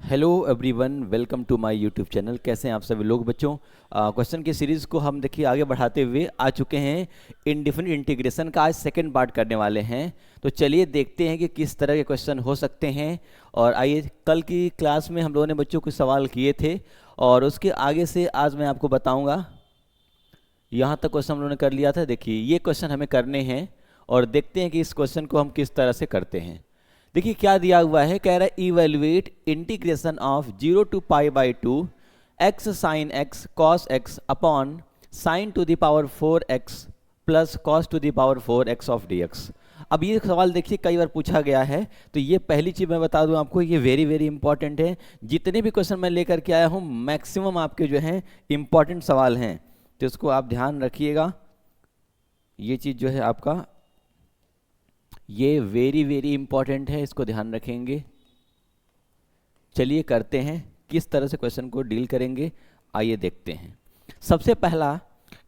Hello everyone, welcome to my YouTube channel. कैसे हैं आप सभी लोग बच्चों। क्वेश्चन की सीरीज़ को हम देखिए आगे बढ़ाते हुए आ चुके हैं। इनडिफिनिट इंटीग्रेशन का आज सेकंड पार्ट करने वाले हैं। तो चलिए देखते हैं कि किस तरह के क्वेश्चन हो सकते हैं। और आइए, कल की क्लास में हम लोगों ने बच्चों को सवाल किए थे और उसके आगे से आज मैं आपको बताऊँगा। यहाँ तक क्वेश्चन हम लोगों ने कर लिया था। देखिए ये क्वेश्चन हमें करने हैं और देखते हैं कि इस क्वेश्चन को हम किस तरह से करते हैं। देखिए क्या दिया हुआ है, कह रहा है evaluate integration of 0 to π/2 x sin x cos x upon sin to the power 4x plus cos to the power 4x of dx। अब ये सवाल देखिए कई बार पूछा गया है, तो ये पहली चीज़ मैं बता दूं आपको, ये वेरी वेरी इंपॉर्टेंट है। जितने भी क्वेश्चन मैं लेकर के आया हूँ मैक्सिमम आपके जो हैं इंपॉर्टेंट सवाल हैं, तो इसको आप ध्यान रखिएगा। ये चीज़ जो है आपका ये वेरी वेरी इंपॉर्टेंट है, इसको ध्यान रखेंगे। चलिए करते हैं किस तरह से क्वेश्चन को डील करेंगे, आइए देखते हैं। सबसे पहला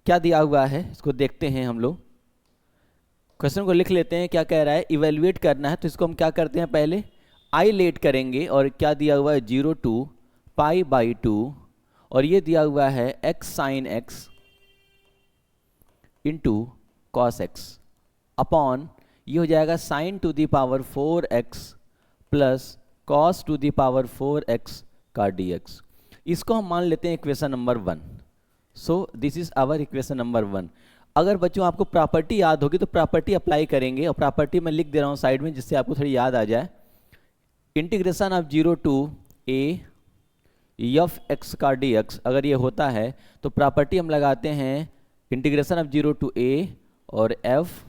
क्या दिया हुआ है इसको देखते हैं हम लोग। क्वेश्चन को लिख लेते हैं। क्या कह रहा है, इवेल्युएट करना है, तो इसको हम क्या करते हैं, पहले आइलेट करेंगे। और क्या दिया हुआ है, 0 to π/2 और ये दिया हुआ है x sin x into cos x upon ये हो जाएगा sin to the power 4x plus cos to the power 4x का dx। इसको हम मान लेते हैं equation number 1। So this is our equation number 1। अगर बच्चों आपको प्रॉपर्टी याद होगी तो प्रॉपर्टी अप्लाई करेंगे, और प्रॉपर्टी मैं लिख दे रहा हूँ साइड में जिससे आपको थोड़ी याद आ जाए। Integration of 0 to a F x का dx अगर ये होता है तो प्रॉपर्टी हम लगाते हैं इंटीग्रेशन ऑफ 0 to a और f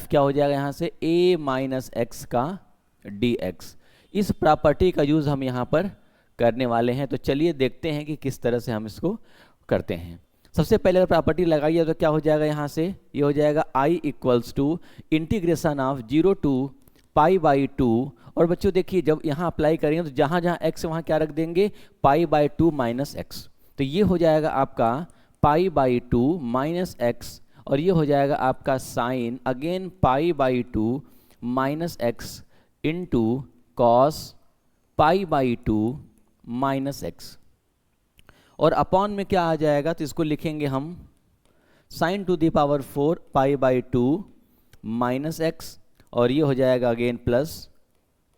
क्या हो जाएगा यहाँ से a माइनस एक्स का dx। इस प्रॉपर्टी का यूज हम यहाँ पर करने वाले हैं। तो चलिए देखते हैं कि किस तरह से हम इसको करते हैं। सबसे पहले अगर प्रॉपर्टी लगाइए तो क्या हो जाएगा, यहाँ से ये हो जाएगा i equals to integration of 0 to π/2। और बच्चों देखिए जब यहाँ अप्लाई करेंगे तो जहाँ जहाँ x वहाँ क्या रख देंगे, π/2 माइनस एक्स। तो ये हो जाएगा आपका π/2 माइनस एक्स, और ये हो जाएगा आपका sine again π/2 minus x into cos π/2 minus x. और अपॉन में क्या आ जाएगा, तो इसको लिखेंगे हम sine to the power 4 π/2 minus x, और ये हो जाएगा again plus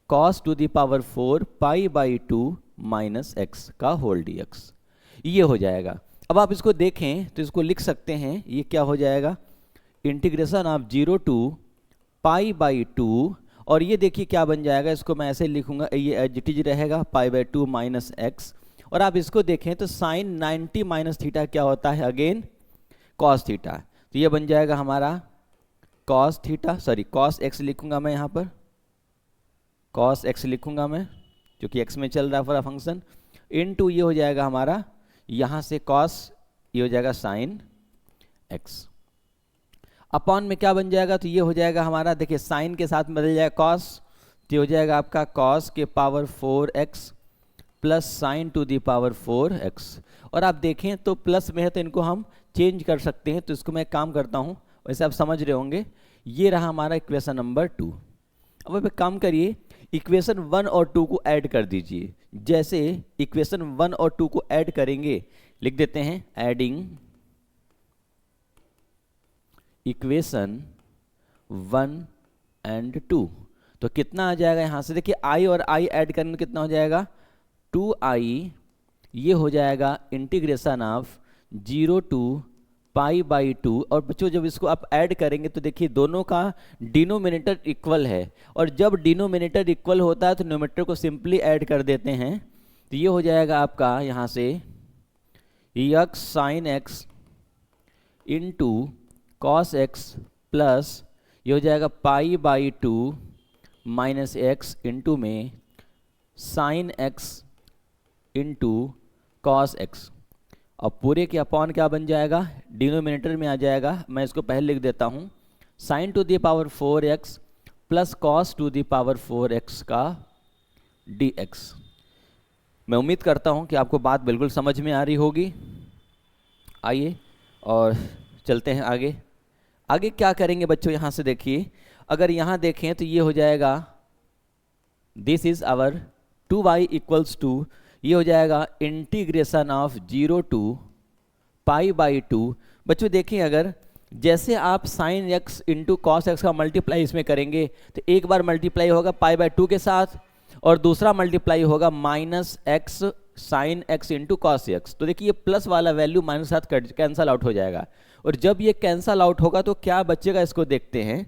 cos to the power 4 π/2 minus x का होल dx। ये हो जाएगा। अब आप इसको देखें तो इसको लिख सकते हैं, ये क्या हो जाएगा, इंटीग्रेशन ऑफ 0 to π/2। और ये देखिए क्या बन जाएगा, इसको मैं ऐसे लिखूंगा, ये एज इट इज रहेगा π/2 माइनस एक्स। और आप इसको देखें तो साइन 90 माइनस थीटा क्या होता है, अगेन कॉस थीटा। तो ये बन जाएगा हमारा cos theta, sorry cos x लिखूंगा मैं यहाँ पर, कॉस एक्स लिखूंगा मैं क्योंकि एक्स में चल रहा है पूरा फंक्शन, इनटू ये हो जाएगा हमारा यहाँ से कॉस, ये हो जाएगा साइन एक्स। अपॉन में क्या बन जाएगा, तो ये हो जाएगा हमारा, देखिए साइन के साथ बदल जाएगा कॉस, तो ये हो जाएगा आपका कॉस के power 4x plus sine to the power 4x। और आप देखें तो प्लस में है तो इनको हम चेंज कर सकते हैं, तो इसको मैं काम करता हूँ, वैसे आप समझ रहे होंगे। ये रहा हमारा इक्वेशन नंबर 2। अब आप एक काम करिए, इक्वेशन 1 और 2 को ऐड कर दीजिए। जैसे इक्वेशन 1 और 2 को ऐड करेंगे, लिख देते हैं एडिंग इक्वेशन 1 एंड 2। तो कितना आ जाएगा यहाँ से, देखिए i और i ऐड करने में कितना हो जाएगा, 2i। ये हो जाएगा इंटीग्रेशन ऑफ 0 to π/2। और बच्चों जब इसको आप ऐड करेंगे तो देखिए दोनों का डिनोमिनेटर इक्वल है, और जब डिनोमिनेटर इक्वल होता है तो न्यूमरेटर को सिंपली ऐड कर देते हैं। तो ये हो जाएगा आपका यहाँ से x sign x into cos x plus ये हो जाएगा π/2 माइनस एक्स इंटू में sine x into cos x. अब पूरे के अपॉन क्या बन जाएगा, डिनोमिनेटर में आ जाएगा। मैं इसको पहले लिख देता हूँ, sign to the power 4x plus cos to the power 4x का dx। मैं उम्मीद करता हूँ कि आपको बात बिल्कुल समझ में आ रही होगी। आइए और चलते हैं आगे। आगे क्या करेंगे बच्चों, यहाँ से देखिए, अगर यहाँ देखें तो ये हो जाएगा, this is our 2y equals to ये हो जाएगा integration of 0 to pi by 2। बच्चों देखिए, अगर जैसे आप sine x into cos x का मल्टीप्लाई इसमें करेंगे तो एक बार मल्टीप्लाई होगा पाई बाई 2 के साथ और दूसरा मल्टीप्लाई होगा minus x sign x into cos x. तो देखिए ये प्लस वाला वैल्यू माइनस साथ कैंसल आउट हो जाएगा, और जब ये कैंसल आउट होगा तो क्या बचेगा इसको देखते हैं।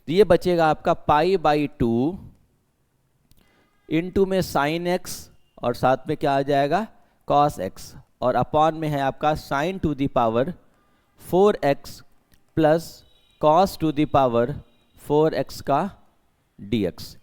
तो ये बचेगा आपका पाई बाई 2 इंटू में साइन एक्स और साथ में क्या आ जाएगा कॉस एक्स, और अपॉन में है आपका sign to the power 4x plus cos to the power 4x का dx।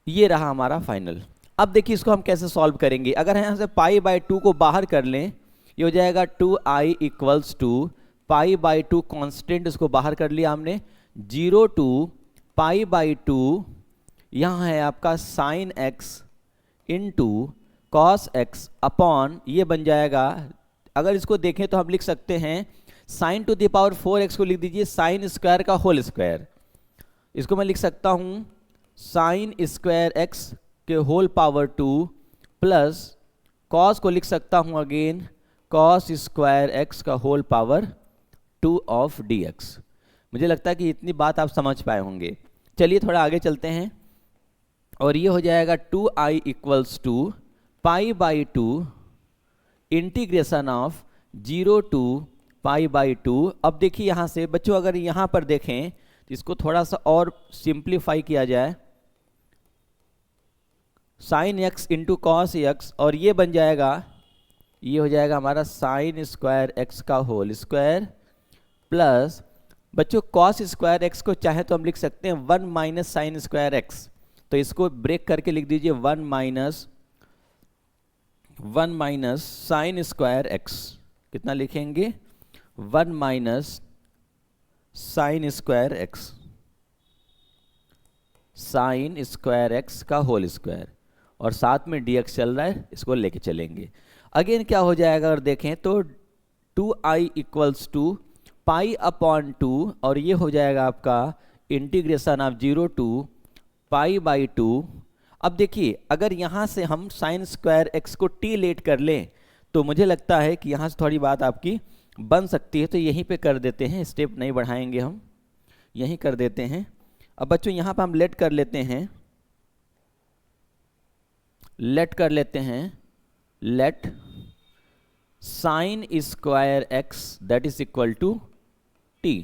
ये रहा हमारा फाइनल। अब देखिए इसको हम कैसे सॉल्व करेंगे। अगर यहाँ से पाई बाई 2 को बाहर कर लें, ये हो जाएगा 2i equals to pi by 2 constant, इसको बाहर कर लिया हमने, 0 टू पाई बाई 2, यहाँ है आपका sign x into cos x upon ये बन जाएगा। अगर इसको देखें तो हम लिख सकते हैं sign to the power 4x को लिख दीजिए साइन स्क्वायर का होल स्क्वायर। इसको मैं लिख सकता हूँ साइन स्क्वायर एक्स के होल पावर 2 प्लस कॉस को लिख सकता हूँ अगेन कॉस स्क्वायर एक्स का होल पावर 2 ऑफ dx। मुझे लगता है कि इतनी बात आप समझ पाए होंगे। चलिए थोड़ा आगे चलते हैं, और ये हो जाएगा 2i equals to pi by 2 integration of 0 to pi by 2। अब देखिए यहाँ से बच्चों अगर यहाँ पर देखें तो इसको थोड़ा सा और सिंप्लीफाई किया जाए, sign x into cos x, और ये बन जाएगा, ये हो जाएगा हमारा साइन स्क्वायर एक्स का होल स्क्वायर प्लस बच्चों कॉस स्क्वायर एक्स को चाहे तो हम लिख सकते हैं 1 माइनस साइन स्क्वायर एक्स। तो इसको ब्रेक करके लिख दीजिए 1 माइनस साइन स्क्वायर एक्स। कितना लिखेंगे 1 minus sine square x, sign square x का होल स्क्वायर, और साथ में dx चल रहा है, इसको लेके चलेंगे। अगेन क्या हो जाएगा अगर देखें तो 2i equals to pi upon 2, और ये हो जाएगा आपका integration of 0 to pi by 2। अब देखिए अगर यहाँ से हम साइन स्क्वायर एक्स को t लेट कर लें तो मुझे लगता है कि यहाँ से थोड़ी बात आपकी बन सकती है। तो यहीं पे कर देते हैं, स्टेप नहीं बढ़ाएंगे, हम यहीं कर देते हैं। अब बच्चों यहाँ पर हम लेट कर लेते हैं, let sine square x that is equal to t।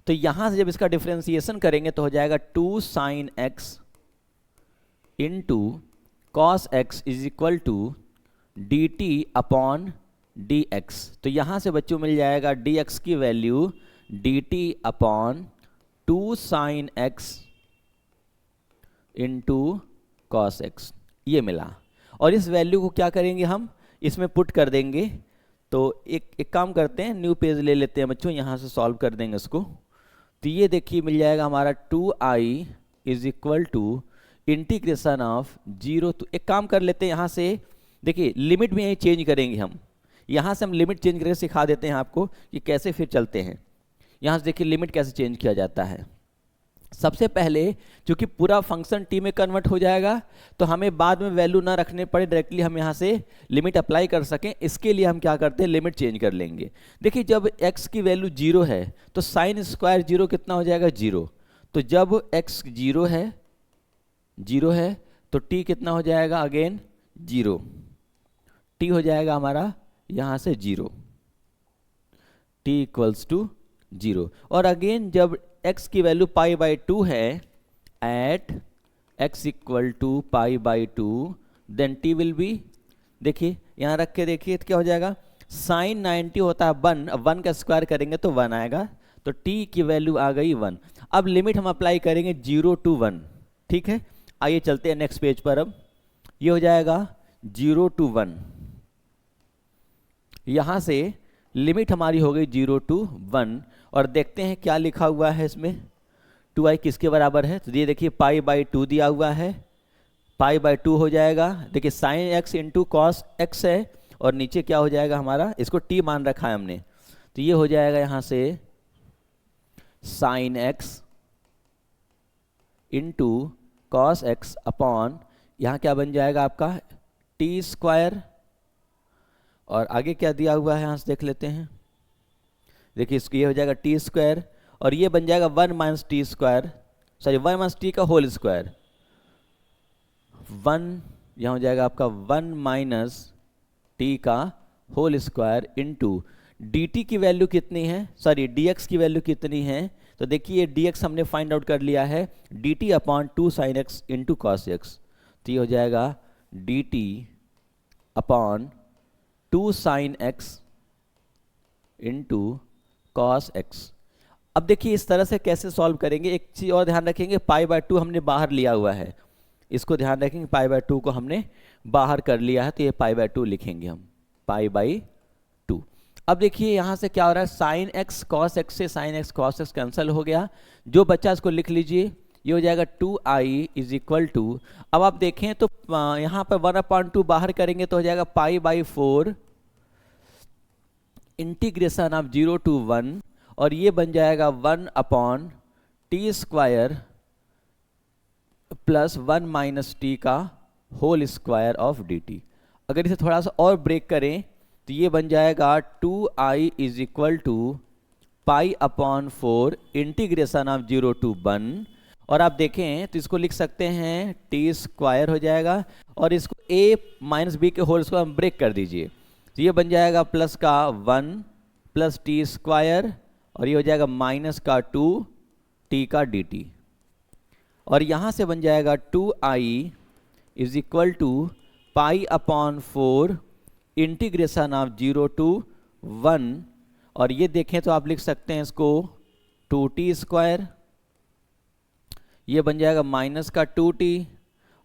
तो यहाँ से जब इसका डिफरेंशिएशन करेंगे तो हो जाएगा 2 sine x into cos x is equal to D T upon D x. तो यहाँ से बच्चों मिल जाएगा dx की value D T upon 2 sine x into cos x, ये मिला। और इस वैल्यू को क्या करेंगे हम इसमें पुट कर देंगे। तो एक काम करते हैं, न्यू पेज ले लेते हैं बच्चों, यहाँ से सॉल्व कर देंगे इसको। तो ये देखिए मिल जाएगा हमारा 2i is equal to integration of 0 to, एक काम कर लेते हैं यहाँ से, देखिए लिमिट भी यहीं चेंज करेंगे हम, यहाँ से हम लिमिट चेंज करके सिखा देते हैं आपको कि कैसे फिर चलते हैं। यहाँ से देखिए लिमिट कैसे चेंज किया जाता है। सबसे पहले क्योंकि पूरा फंक्शन टी में कन्वर्ट हो जाएगा तो हमें बाद में वैल्यू ना रखने पड़े, डायरेक्टली हम यहाँ से लिमिट अप्लाई कर सकें, इसके लिए हम क्या करते हैं लिमिट चेंज कर लेंगे। देखिए जब x की वैल्यू 0 है तो साइन स्क्वायर 0 कितना हो जाएगा 0। तो जब x 0 है तो t कितना हो जाएगा अगेन 0, t हो जाएगा हमारा यहाँ से 0, t इक्वल्स टू 0। और अगेन जब x की वैल्यू पाई बाई 2 है at x equal to pi by 2 then t will be, देखिए यहाँ रख के देखिए क्या हो जाएगा, साइन 90 होता है 1, अब 1 का स्क्वायर करेंगे तो 1 आएगा, तो t की वैल्यू आ गई 1। अब लिमिट हम अप्लाई करेंगे 0 टू 1, ठीक है। आइए चलते हैं नेक्स्ट पेज पर। अब ये हो जाएगा 0 टू 1, यहाँ से लिमिट हमारी हो गई 0 टू 1, और देखते हैं क्या लिखा हुआ है इसमें, 2i किसके बराबर है। तो ये देखिए पाई बाई 2 दिया हुआ है, पाई बाई 2 हो जाएगा, देखिए sign x into cos x है, और नीचे क्या हो जाएगा हमारा, इसको t मान रखा है हमने, तो ये हो जाएगा यहाँ से sign x into cos x upon यहाँ क्या बन जाएगा आपका टी स्क्वायर, और आगे क्या दिया हुआ है यहाँ से देख लेते हैं। देखिए इसको ये हो जाएगा टी स्क्वायर, और ये बन जाएगा 1 minus T square, sorry 1 minus T का होल स्क्वायर, 1 यहाँ हो जाएगा आपका 1 माइनस टी का whole square into D T की वैल्यू कितनी है, सॉरी डी एक्स की वैल्यू कितनी है। तो देखिए डी एक्स हमने फाइंड आउट कर लिया है, D T upon 2 sine x into cos x. तो ये हो जाएगा D T upon 2 sine x into cos x. अब देखिए इस तरह से कैसे सॉल्व करेंगे, एक चीज़ और ध्यान रखेंगे, पाई बाय 2 हमने बाहर लिया हुआ है, इसको ध्यान रखेंगे, पाई बाय 2 को हमने बाहर कर लिया है, तो ये पाई बाय 2 लिखेंगे हम, पाई बाई 2। अब देखिए यहाँ से क्या हो रहा है, साइन एक्स कॉस एक्स से sine x cos x cancel हो गया, जो बच्चा इसको लिख लीजिए, ये हो जाएगा 2i इज इक्वल टू, अब आप देखें तो यहाँ पर 1/2 बाहर करेंगे तो हो जाएगा pi by 4 integration of 0 to 1, और ये बन जाएगा 1/t square plus 1 minus T का whole square of d t. अगर इसे थोड़ा सा और ब्रेक करें तो ये बन जाएगा 2i is equal to pi upon 4 integration of 0 to 1, और आप देखें तो इसको लिख सकते हैं टी स्क्वायर हो जाएगा, और इसको a माइनस बी के होल स्क्वायर हम ब्रेक कर दीजिए, तो ये बन जाएगा प्लस का 1 प्लस टी स्क्वायर, और ये हो जाएगा माइनस का 2 टी का डी टी, और यहाँ से बन जाएगा 2i is equal to pi upon 4 integration of 0 to 1, और ये देखें तो आप लिख सकते हैं इसको 2t स्क्वायर, ये बन जाएगा माइनस का 2t,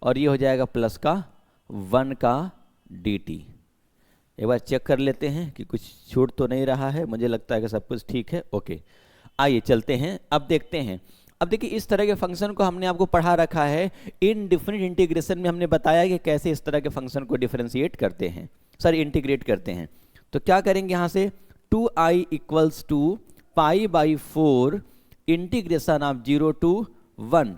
और ये हो जाएगा प्लस का 1 का dt। एक बार चेक कर लेते हैं कि कुछ छूट तो नहीं रहा है, मुझे लगता है कि सब कुछ ठीक है। ओके, आइए चलते हैं, अब देखते हैं। अब देखिए इस तरह के फंक्शन को हमने आपको पढ़ा रखा है, इनडिफिनिट इंटीग्रेशन में हमने बताया कि कैसे इस तरह के फंक्शन को डिफरेंशिएट करते हैं, सॉरी इंटीग्रेट करते हैं। तो क्या करेंगे यहाँ से 2i equals to pi by 4 integration of 0 to 1।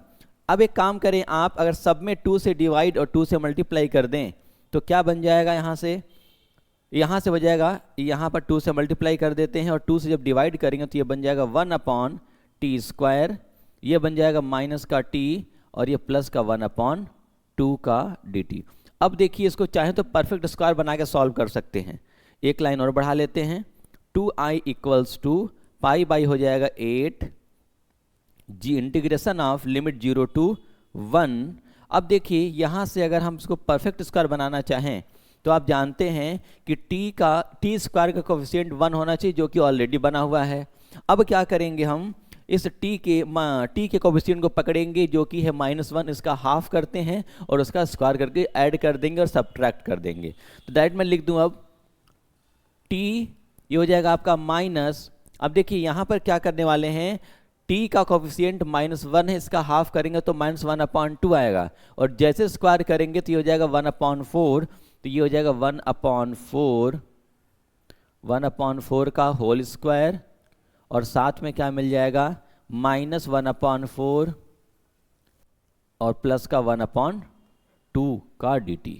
अब एक काम करें आप, अगर सब में 2 से डिवाइड और 2 से मल्टीप्लाई कर दें तो क्या बन जाएगा, यहाँ से बन जाएगा, यहाँ पर 2 से मल्टीप्लाई कर देते हैं, और 2 से जब डिवाइड करेंगे तो ये बन जाएगा 1/t स्क्वायर, ये बन जाएगा माइनस का t, और ये प्लस का 1/2 का dt। अब देखिए इसको चाहे तो परफेक्ट स्क्वायर बना के सॉल्व कर सकते हैं, एक लाइन और बढ़ा लेते हैं, 2i equals to pi by हो जाएगा 8 जी इंटीग्रेशन ऑफ लिमिट 0 to 1। अब देखिए यहाँ से अगर हम इसको परफेक्ट स्क्वायर बनाना चाहें तो आप जानते हैं कि टी स्क्वायर का कोफिशिएंट 1 होना चाहिए, जो कि ऑलरेडी बना हुआ है। अब क्या करेंगे, हम इस टी के कोफिशिएंट को पकड़ेंगे जो कि है -1, इसका हाफ करते हैं और उसका स्क्वायर करके ऐड कर देंगे और सब्ट्रैक्ट कर देंगे। तो डायरेक्ट मैं लिख दूं अब टी, ये हो जाएगा आपका माइनस, अब देखिए यहाँ पर क्या करने वाले हैं, टी का कोफिशिएंट -1 है, इसका हाफ करेंगे तो -1/2 आएगा, और जैसे स्क्वायर करेंगे तो ये हो जाएगा 1/4, तो ये हो जाएगा 1/4 का होल स्क्वायर, और साथ में क्या मिल जाएगा -1/4 और प्लस का 1/2 का dt।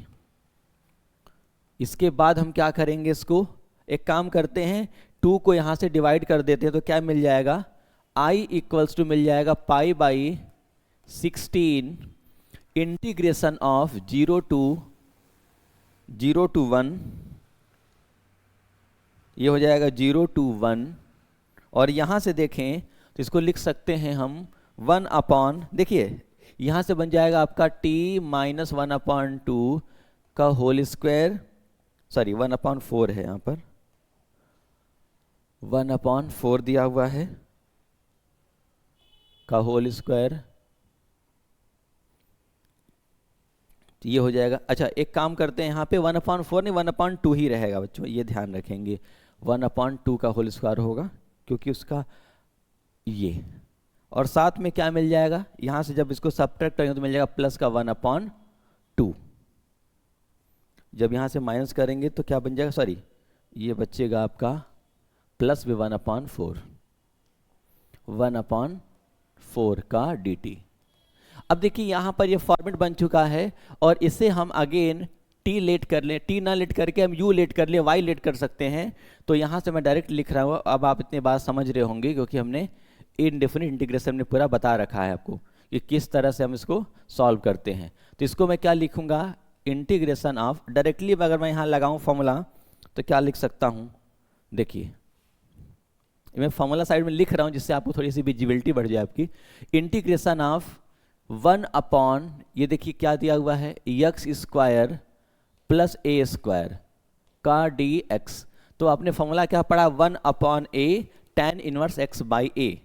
इसके बाद हम क्या करेंगे, इसको एक काम करते हैं, 2 को यहाँ से डिवाइड कर देते हैं तो क्या मिल जाएगा, i इक्वल्स टू मिल जाएगा pi by 16 integration of 0 to 1, ये हो जाएगा 0 to 1, और यहाँ से देखें तो इसको लिख सकते हैं हम 1/, देखिए यहाँ से बन जाएगा आपका t माइनस 1/2 का होल स्क्वायर, सॉरी 1/4 है, यहाँ पर 1/4 दिया हुआ है का होल स्क्वायर, ये हो जाएगा। अच्छा एक काम करते हैं, यहाँ पे 1/4 नहीं 1/2 ही रहेगा बच्चों, ये ध्यान रखेंगे, 1/2 का होल स्क्वायर होगा क्योंकि उसका ये, और साथ में क्या मिल जाएगा, यहाँ से जब इसको सब्ट्रैक्ट करेंगे तो मिल जाएगा प्लस का 1/2, जब यहाँ से माइनस करेंगे तो क्या बन जाएगा, सॉरी ये बचेगा आपका प्लस भी 1/4 का dt। अब देखिए यहाँ पर ये फॉर्मेट बन चुका है और इसे हम अगेन टी लेट कर लें, टी ना लेट करके हम यू लेट कर लें, वाई लेट कर सकते हैं। तो यहाँ से मैं डायरेक्ट लिख रहा हूँ। अब आप इतनी बात समझ रहे होंगे क्योंकि हमने इनडेफिनिट इंटीग्रेशन में पूरा बता रखा है आपको कि किस तरह से हम इसको सॉल्व करते हैं। तो इसको मैं क्या लिखूंगा, इंटीग्रेशन ऑफ, डायरेक्टली अगर मैं यहाँ लगाऊँ फॉर्मूला तो क्या लिख सकता हूँ, देखिए मैं फॉर्मूला साइड में लिख रहा हूँ जिससे आपको थोड़ी सी विजिबिलिटी बढ़ जाए आपकी। इंटीग्रेशन ऑफ 1 अपॉन, ये देखिए क्या दिया हुआ है, x square plus a square का डी एक्स। तो आपने फॉर्मूला क्या पढ़ा, 1 upon a tan inverse x by a,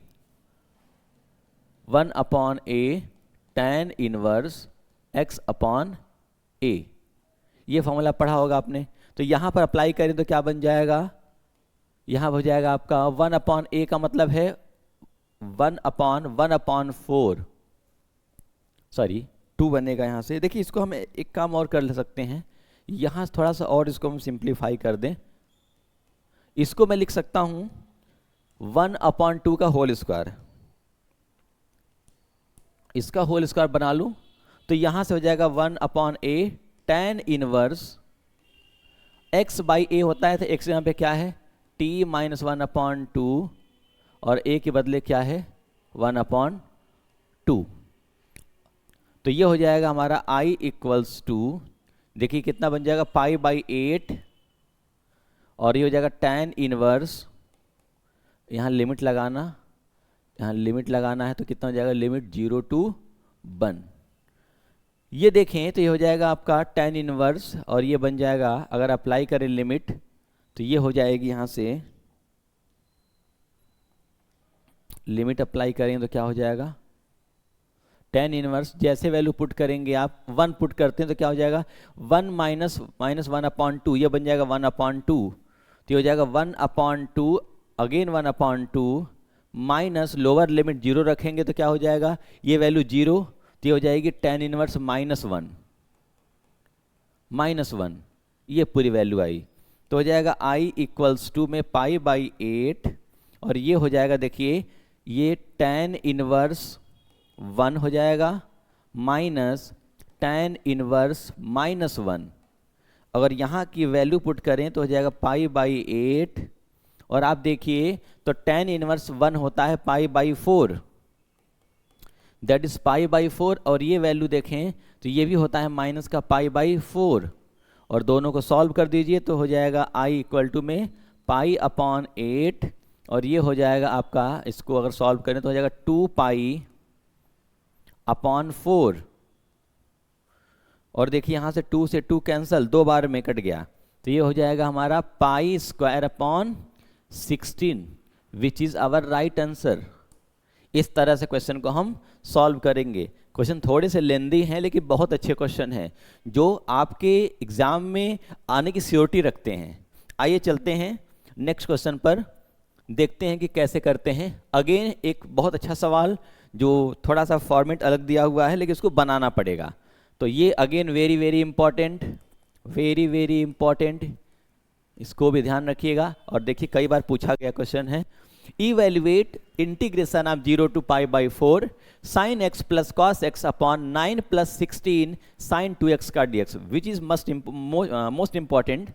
1 upon a tan inverse x upon a, ये फॉर्मूला पढ़ा होगा आपने। तो यहां पर अप्लाई करें तो क्या बन जाएगा, यहां हो जाएगा आपका 1 अपॉन ए का मतलब है 1 अपॉन 4, सॉरी 2 बनेगा यहां से। देखिए इसको हम एक काम और कर ले सकते हैं, यहां थोड़ा सा और इसको हम सिंप्लीफाई कर दें। इसको मैं लिख सकता हूं 1 अपॉन 2 का होल स्क्वायर, इसका होल स्क्वायर बना लूं तो यहां से हो जाएगा 1 upon a tan inverse x by a होता है, तो x यहां पे क्या है, t माइनस 1 अपॉन 2 और a के बदले क्या है 1 अपॉन 2। तो ये हो जाएगा हमारा i इक्वल्स टू, देखिए कितना बन जाएगा पाई बाई 8 और ये हो जाएगा tan इनवर्स, यहाँ लिमिट लगाना, यहाँ लिमिट लगाना है तो कितना हो जाएगा, लिमिट 0 to 1। ये देखें तो ये हो जाएगा आपका tan इनवर्स और ये बन जाएगा, अगर अप्लाई करें लिमिट तो ये हो जाएगी, यहाँ से लिमिट अप्लाई करें तो क्या हो जाएगा, tan इनवर्स जैसे वैल्यू पुट करेंगे आप 1 पुट करते हैं तो क्या हो जाएगा 1 माइनस 1 अपॉन 2, ये बन जाएगा 1 अपॉन 2, तो ये हो जाएगा 1 upon 2 again 1 upon 2 minus lower limit 0 रखेंगे तो क्या हो जाएगा, ये वैल्यू 0, तो ये हो जाएगी tan इनवर्स -1, ये पूरी वैल्यू आई। तो हो जाएगा i इक्वल्स टू में पाई बाई 8 और ये हो जाएगा, देखिए ये tan इनवर्स 1 हो जाएगा माइनस tan इनवर्स -1। अगर यहाँ की वैल्यू पुट करें तो हो जाएगा पाई बाई 8 और आप देखिए तो tan इनवर्स 1 होता है पाई by 4, that is pi by 4, और ये वैल्यू देखें तो ये भी होता है माइनस का पाई बाई 4, और दोनों को सॉल्व कर दीजिए तो हो जाएगा i इक्वल टू में पाई अपॉन 8 और ये हो जाएगा आपका, इसको अगर सॉल्व करें तो हो जाएगा 2 पाई अपॉन 4, और देखिए यहाँ से 2 से 2 कैंसल, 2 बार में कट गया, तो ये हो जाएगा हमारा pi square upon 16 which is our right answer. इस तरह से क्वेश्चन को हम सॉल्व करेंगे। क्वेश्चन थोड़े से लेंदी हैं लेकिन बहुत अच्छे क्वेश्चन हैं जो आपके एग्जाम में आने की श्योरिटी रखते हैं। आइए चलते हैं नेक्स्ट क्वेश्चन पर, देखते हैं कि कैसे करते हैं। अगेन एक बहुत अच्छा सवाल जो थोड़ा सा फॉर्मेट अलग दिया हुआ है लेकिन इसको बनाना पड़ेगा। तो ये अगेन वेरी वेरी इंपॉर्टेंट, इसको भी ध्यान रखिएगा। और देखिए कई बार पूछा गया क्वेश्चन है, evaluate integration of 0 to pi by 4 sin x plus cos x upon 9 plus 16 sin 2x का dx which is most important.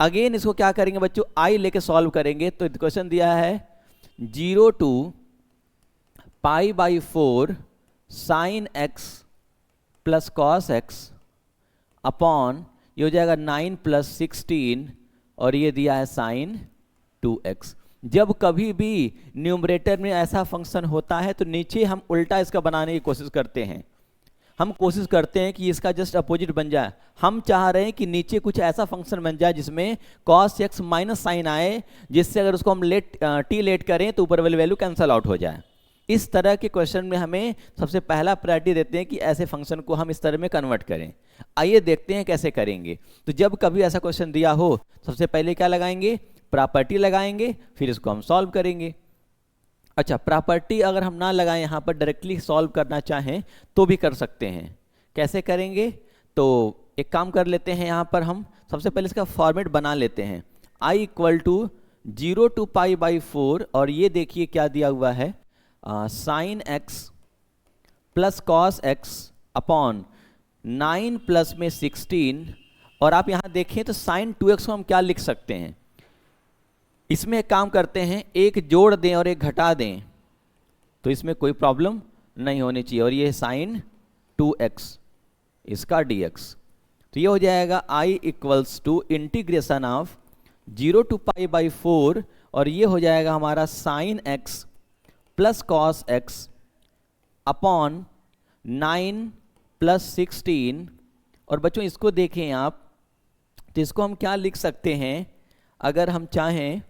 Again इसको क्या करेंगे बच्चों, i लेके सॉल्व करेंगे। तो क्वेश्चन दिया है 0 to pi by 4 sin x plus cos x upon ये हो जाएगा 9 प्लस 16 और ये दिया है sin 2x। जब कभी भी न्यूमरेटर में ऐसा फंक्शन होता है तो नीचे हम उल्टा इसका बनाने की कोशिश करते हैं। हम कोशिश करते हैं कि इसका जस्ट अपोजिट बन जाए। हम चाह रहे हैं कि नीचे कुछ ऐसा फंक्शन बन जाए जिसमें cos x माइनस साइन आए, जिससे अगर उसको हम टी लेट करें तो ऊपर वाली वैल्यू कैंसल आउट हो जाए। इस तरह के क्वेश्चन में हमें सबसे पहला प्रायोरिटी देते हैं कि ऐसे फंक्शन को हम इस तरह में कन्वर्ट करें। आइए देखते हैं कैसे करेंगे। तो जब कभी ऐसा क्वेश्चन दिया हो सबसे पहले क्या लगाएंगे, प्रॉपर्टी लगाएंगे, फिर इसको हम सॉल्व करेंगे। अच्छा, प्रॉपर्टी अगर हम ना लगाएं, यहाँ पर डायरेक्टली सॉल्व करना चाहें तो भी कर सकते हैं। कैसे करेंगे, तो एक काम कर लेते हैं, यहाँ पर हम सबसे पहले इसका फॉर्मेट बना लेते हैं। i equal to 0 to pi by 4 और ये देखिए क्या दिया हुआ है, sine x plus cos x upon 9 plus में 16, और आप यहां देखें तो साइन 2x को हम क्या लिख सकते हैं, इसमें एक काम करते हैं, एक जोड़ दें और एक घटा दें तो इसमें कोई प्रॉब्लम नहीं होनी चाहिए, और ये साइन 2x इसका dx, तो ये हो जाएगा I equals to integration of 0 to pi by 4, और ये हो जाएगा हमारा sine x plus cos x upon 9 plus 16। और बच्चों इसको देखें आप, तो इसको हम क्या लिख सकते हैं, अगर हम चाहें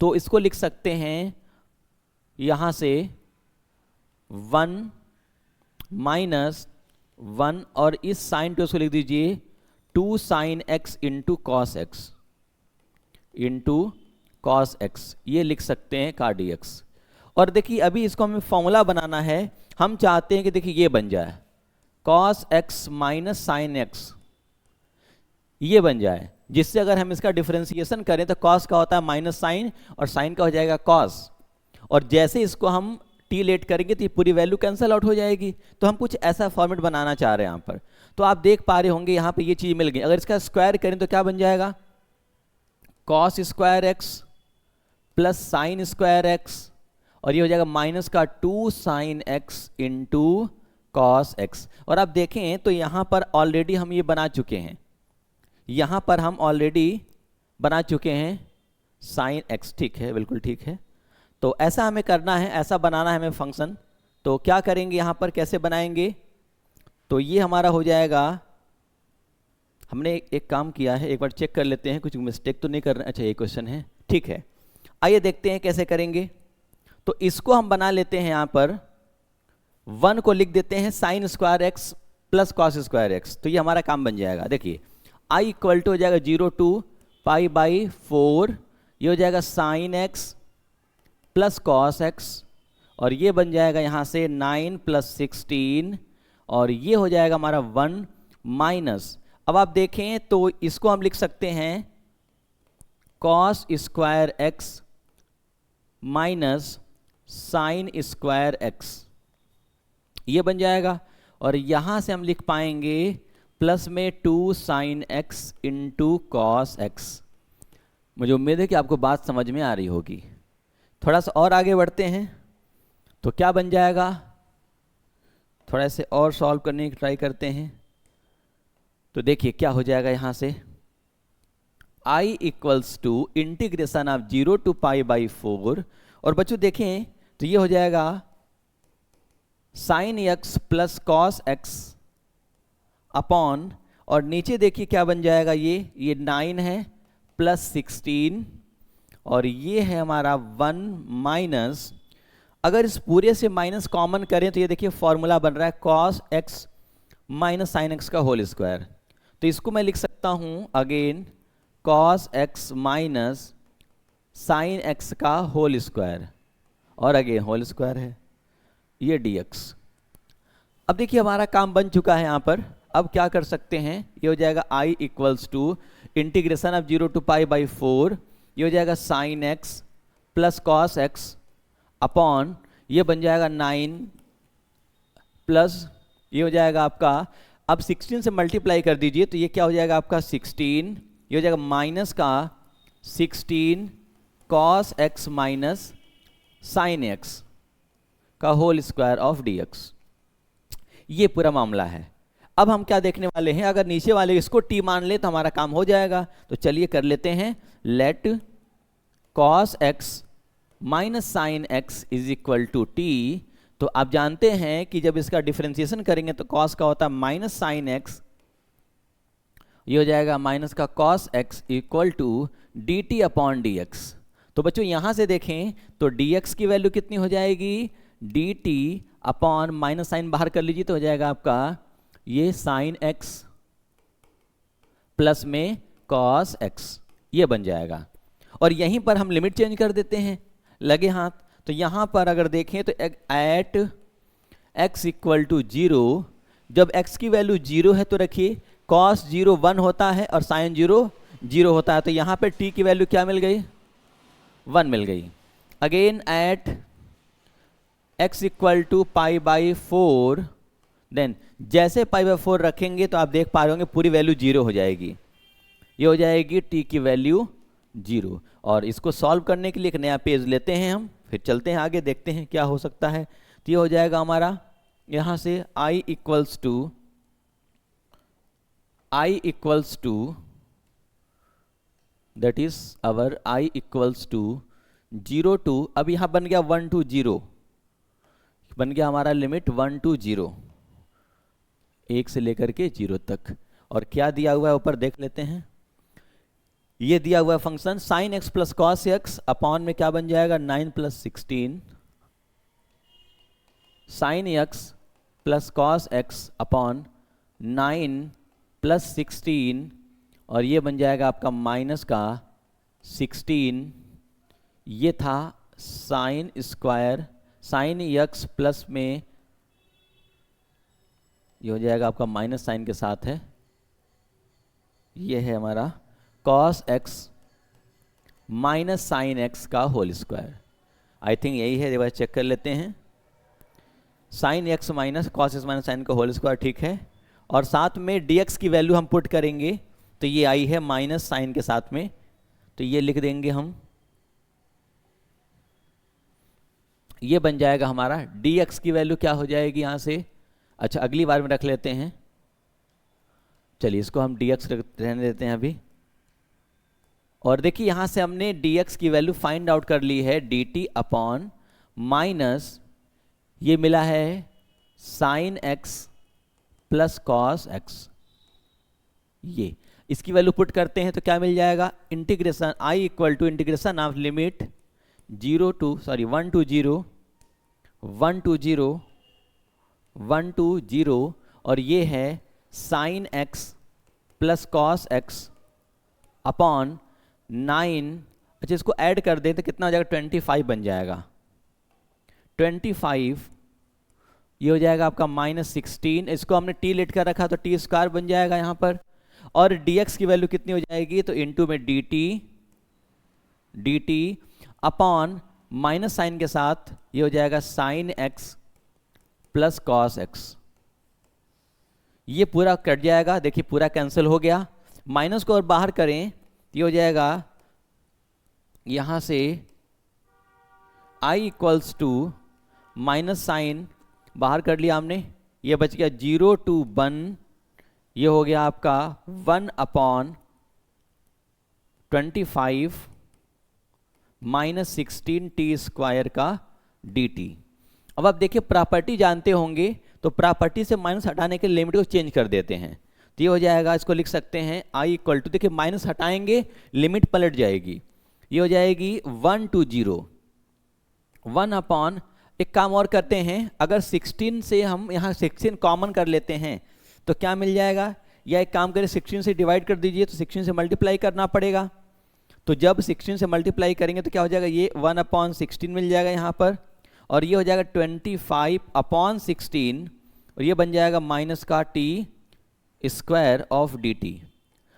तो इसको लिख सकते हैं यहाँ से 1 माइनस 1, और इस साइन टू को लिख दीजिए 2 sine x into cos x into cos x, ये लिख सकते हैं का dx। और देखिए अभी इसको हमें फॉर्मूला बनाना है, हम चाहते हैं कि देखिए ये बन जाए cos x minus sine x, ये बन जाए, जिससे अगर हम इसका डिफरेंशिएशन करें तो कॉस का होता है माइनस साइन और साइन का हो जाएगा कॉस, और जैसे इसको हम टी लेट करेंगे तो ये पूरी वैल्यू कैंसिल आउट हो जाएगी। तो हम कुछ ऐसा फॉर्मेट बनाना चाह रहे हैं यहाँ पर, तो आप देख पा रहे होंगे यहाँ पे ये चीज़ मिल गई। अगर इसका स्क्वायर करें तो क्या बन जाएगा, cos square x plus sign square x, और ये हो जाएगा माइनस का 2 sine x into cos x. और आप देखें तो यहाँ पर ऑलरेडी हम ये बना चुके हैं, यहाँ पर हम ऑलरेडी बना चुके हैं साइन एक्स, ठीक है, बिल्कुल ठीक है। तो ऐसा हमें करना है, ऐसा बनाना है हमें फंक्शन। तो क्या करेंगे यहाँ पर, कैसे बनाएंगे, तो ये हमारा हो जाएगा, हमने एक काम किया है, एक बार चेक कर लेते हैं कुछ मिस्टेक तो नहीं कर रहे। अच्छा ये क्वेश्चन है, ठीक है, आइए देखते हैं कैसे करेंगे। तो इसको हम बना लेते हैं, यहाँ पर 1 को लिख देते हैं sign square x plus cos square x, तो ये हमारा काम बन जाएगा। देखिए I इक्वल टू हो जाएगा 0 टू पाई बाई 4, ये हो जाएगा sine x plus cos x, और ये बन जाएगा यहाँ से 9 प्लस 16, और ये हो जाएगा हमारा 1 माइनस, अब आप देखें तो इसको हम लिख सकते हैं cos square x minus sine square x, ये बन जाएगा। और यहाँ से हम लिख पाएंगे प्लस में 2 sine x into cos x. मुझे उम्मीद है कि आपको बात समझ में आ रही होगी। थोड़ा सा और आगे बढ़ते हैं, तो क्या बन जाएगा, थोड़ा से और सॉल्व करने की ट्राई करते हैं। तो देखिए क्या हो जाएगा यहाँ से, I equals to integration of 0 to pi by 4, और बच्चों देखें तो ये हो जाएगा sine x plus cos x upon, और नीचे देखिए क्या बन जाएगा, ये 9 है प्लस 16, और ये है हमारा 1 माइनस, अगर इस पूरे से माइनस कॉमन करें तो ये देखिए फॉर्मूला बन रहा है cos x minus sine x का होल स्क्वायर। तो इसको मैं लिख सकता हूं again cos x minus sine x का होल स्क्वायर, और अगेन होल स्क्वायर है, ये dx। अब देखिए हमारा काम बन चुका है यहाँ पर। अब क्या कर सकते हैं, ये हो जाएगा I equals to integration of 0 to pi by 4, ये हो जाएगा sine x plus cos x upon, ये बन जाएगा 9 प्लस, ये हो जाएगा आपका, अब 16 से मल्टीप्लाई कर दीजिए तो ये क्या हो जाएगा आपका 16, ये हो जाएगा माइनस का 16 cos x minus sine x का होल स्क्वायर ऑफ dx। ये पूरा मामला है। अब हम क्या देखने वाले हैं, अगर नीचे वाले इसको t मान ले तो हमारा काम हो जाएगा। तो चलिए कर लेते हैं, let cos x minus sine x is equal to T. तो आप जानते हैं कि जब इसका डिफरेंशिएशन करेंगे तो कॉस का होता है माइनस साइन एक्स, ये हो जाएगा माइनस का cos x equal to D T upon D x. तो बच्चों यहां से देखें तो dx की वैल्यू कितनी हो जाएगी, dt अपॉन माइनस साइन बाहर कर लीजिए तो हो जाएगा आपका ये साइन x प्लस में कॉस x, ये बन जाएगा। और यहीं पर हम लिमिट चेंज कर देते हैं लगे हाथ। तो यहां पर अगर देखें तो एट x इक्वल टू 0, जब x की वैल्यू 0 है तो रखिए cos 0 1 होता है और sin 0 0 होता है। तो यहां पर t की वैल्यू क्या मिल गई, 1 मिल गई। Again at x equal to pi by 4, then जैसे पाई बाई 4 रखेंगे तो आप देख पा रहे होंगे पूरी वैल्यू 0 हो जाएगी, ये हो जाएगी t की वैल्यू 0। और इसको सॉल्व करने के लिए एक नया पेज लेते हैं हम, फिर चलते हैं आगे, देखते हैं क्या हो सकता है। तो ये हो जाएगा हमारा यहाँ से i equals to that is our i equals to 0 to, अब यहाँ बन गया 1 to 0, बन गया हमारा लिमिट 1 to 0, 1 से लेकर के 0 तक। और क्या दिया हुआ है ऊपर देख लेते हैं, ये दिया हुआ है function sine x plus cos x upon में क्या बन जाएगा 9 + 16 sign x plus cos x upon 9 + 16, और ये बन जाएगा आपका माइनस का 16, ये था sine square sine x plus में ये हो जाएगा आपका माइनस साइन के साथ है, ये है हमारा cos x minus sine x का होल स्क्वायर। आई थिंक यही है, एक बार चेक कर लेते हैं। Sine x minus cos x minus sine का होल स्क्वायर, ठीक है। और साथ में dx की वैल्यू हम पुट करेंगे तो ये आई है माइनस साइन के साथ में, तो ये लिख देंगे हम, ये बन जाएगा हमारा dx की वैल्यू क्या हो जाएगी यहां से, अच्छा अगली बार में रख लेते हैं, चलिए इसको हम dx रहने देते हैं अभी। और देखिए यहां से हमने dx की वैल्यू फाइंड आउट कर ली है, dt अपॉन माइनस ये मिला है sine x plus cos x, ये इसकी वैल्यू पुट करते हैं तो क्या मिल जाएगा, integration i equal to integration of limit 1 to 0 1 to 0 और ये है sine x plus cos x upon 9, अच्छा इसको ऐड कर दें तो कितना हो जाएगा 25 बन जाएगा, 25 ये हो जाएगा आपका -16, इसको हमने t लेट कर रखा तो t स्क्वायर बन जाएगा यहाँ पर। और dx की वैल्यू कितनी हो जाएगी, तो इनटू में dt अपॉन माइनस साइन के साथ ये हो जाएगा sine x plus cos x, ये पूरा कट जाएगा, देखिए पूरा कैंसिल हो गया, माइनस को और बाहर करें ये हो जाएगा यहां से i equals to minus sine बाहर कर लिया हमने, ये बच गया 0 to 1, ये हो गया आपका 1 अपॉन 25 माइनस 16 t स्क्वायर का dt। अब आप देखिए प्रॉपर्टी जानते होंगे तो प्रॉपर्टी से माइनस हटाने के लिमिट को चेंज कर देते हैं, तो ये हो जाएगा, इसको लिख सकते हैं i इक्वल टू, देखिए माइनस हटाएंगे लिमिट पलट जाएगी, ये हो जाएगी 1 to 0 1 अपॉन, एक काम और करते हैं, अगर 16 से हम यहाँ 16 कॉमन कर लेते हैं तो क्या मिल जाएगा, या एक काम करें 16 से डिवाइड कर दीजिए तो 16 से मल्टीप्लाई करना पड़ेगा, तो जब 16 से मल्टीप्लाई करेंगे तो क्या हो जाएगा, ये 1 अपॉन 16 मिल जाएगा यहाँ पर, और ये हो जाएगा 25 अपॉन 16 और ये बन जाएगा माइनस का t स्क्वायर ऑफ dt।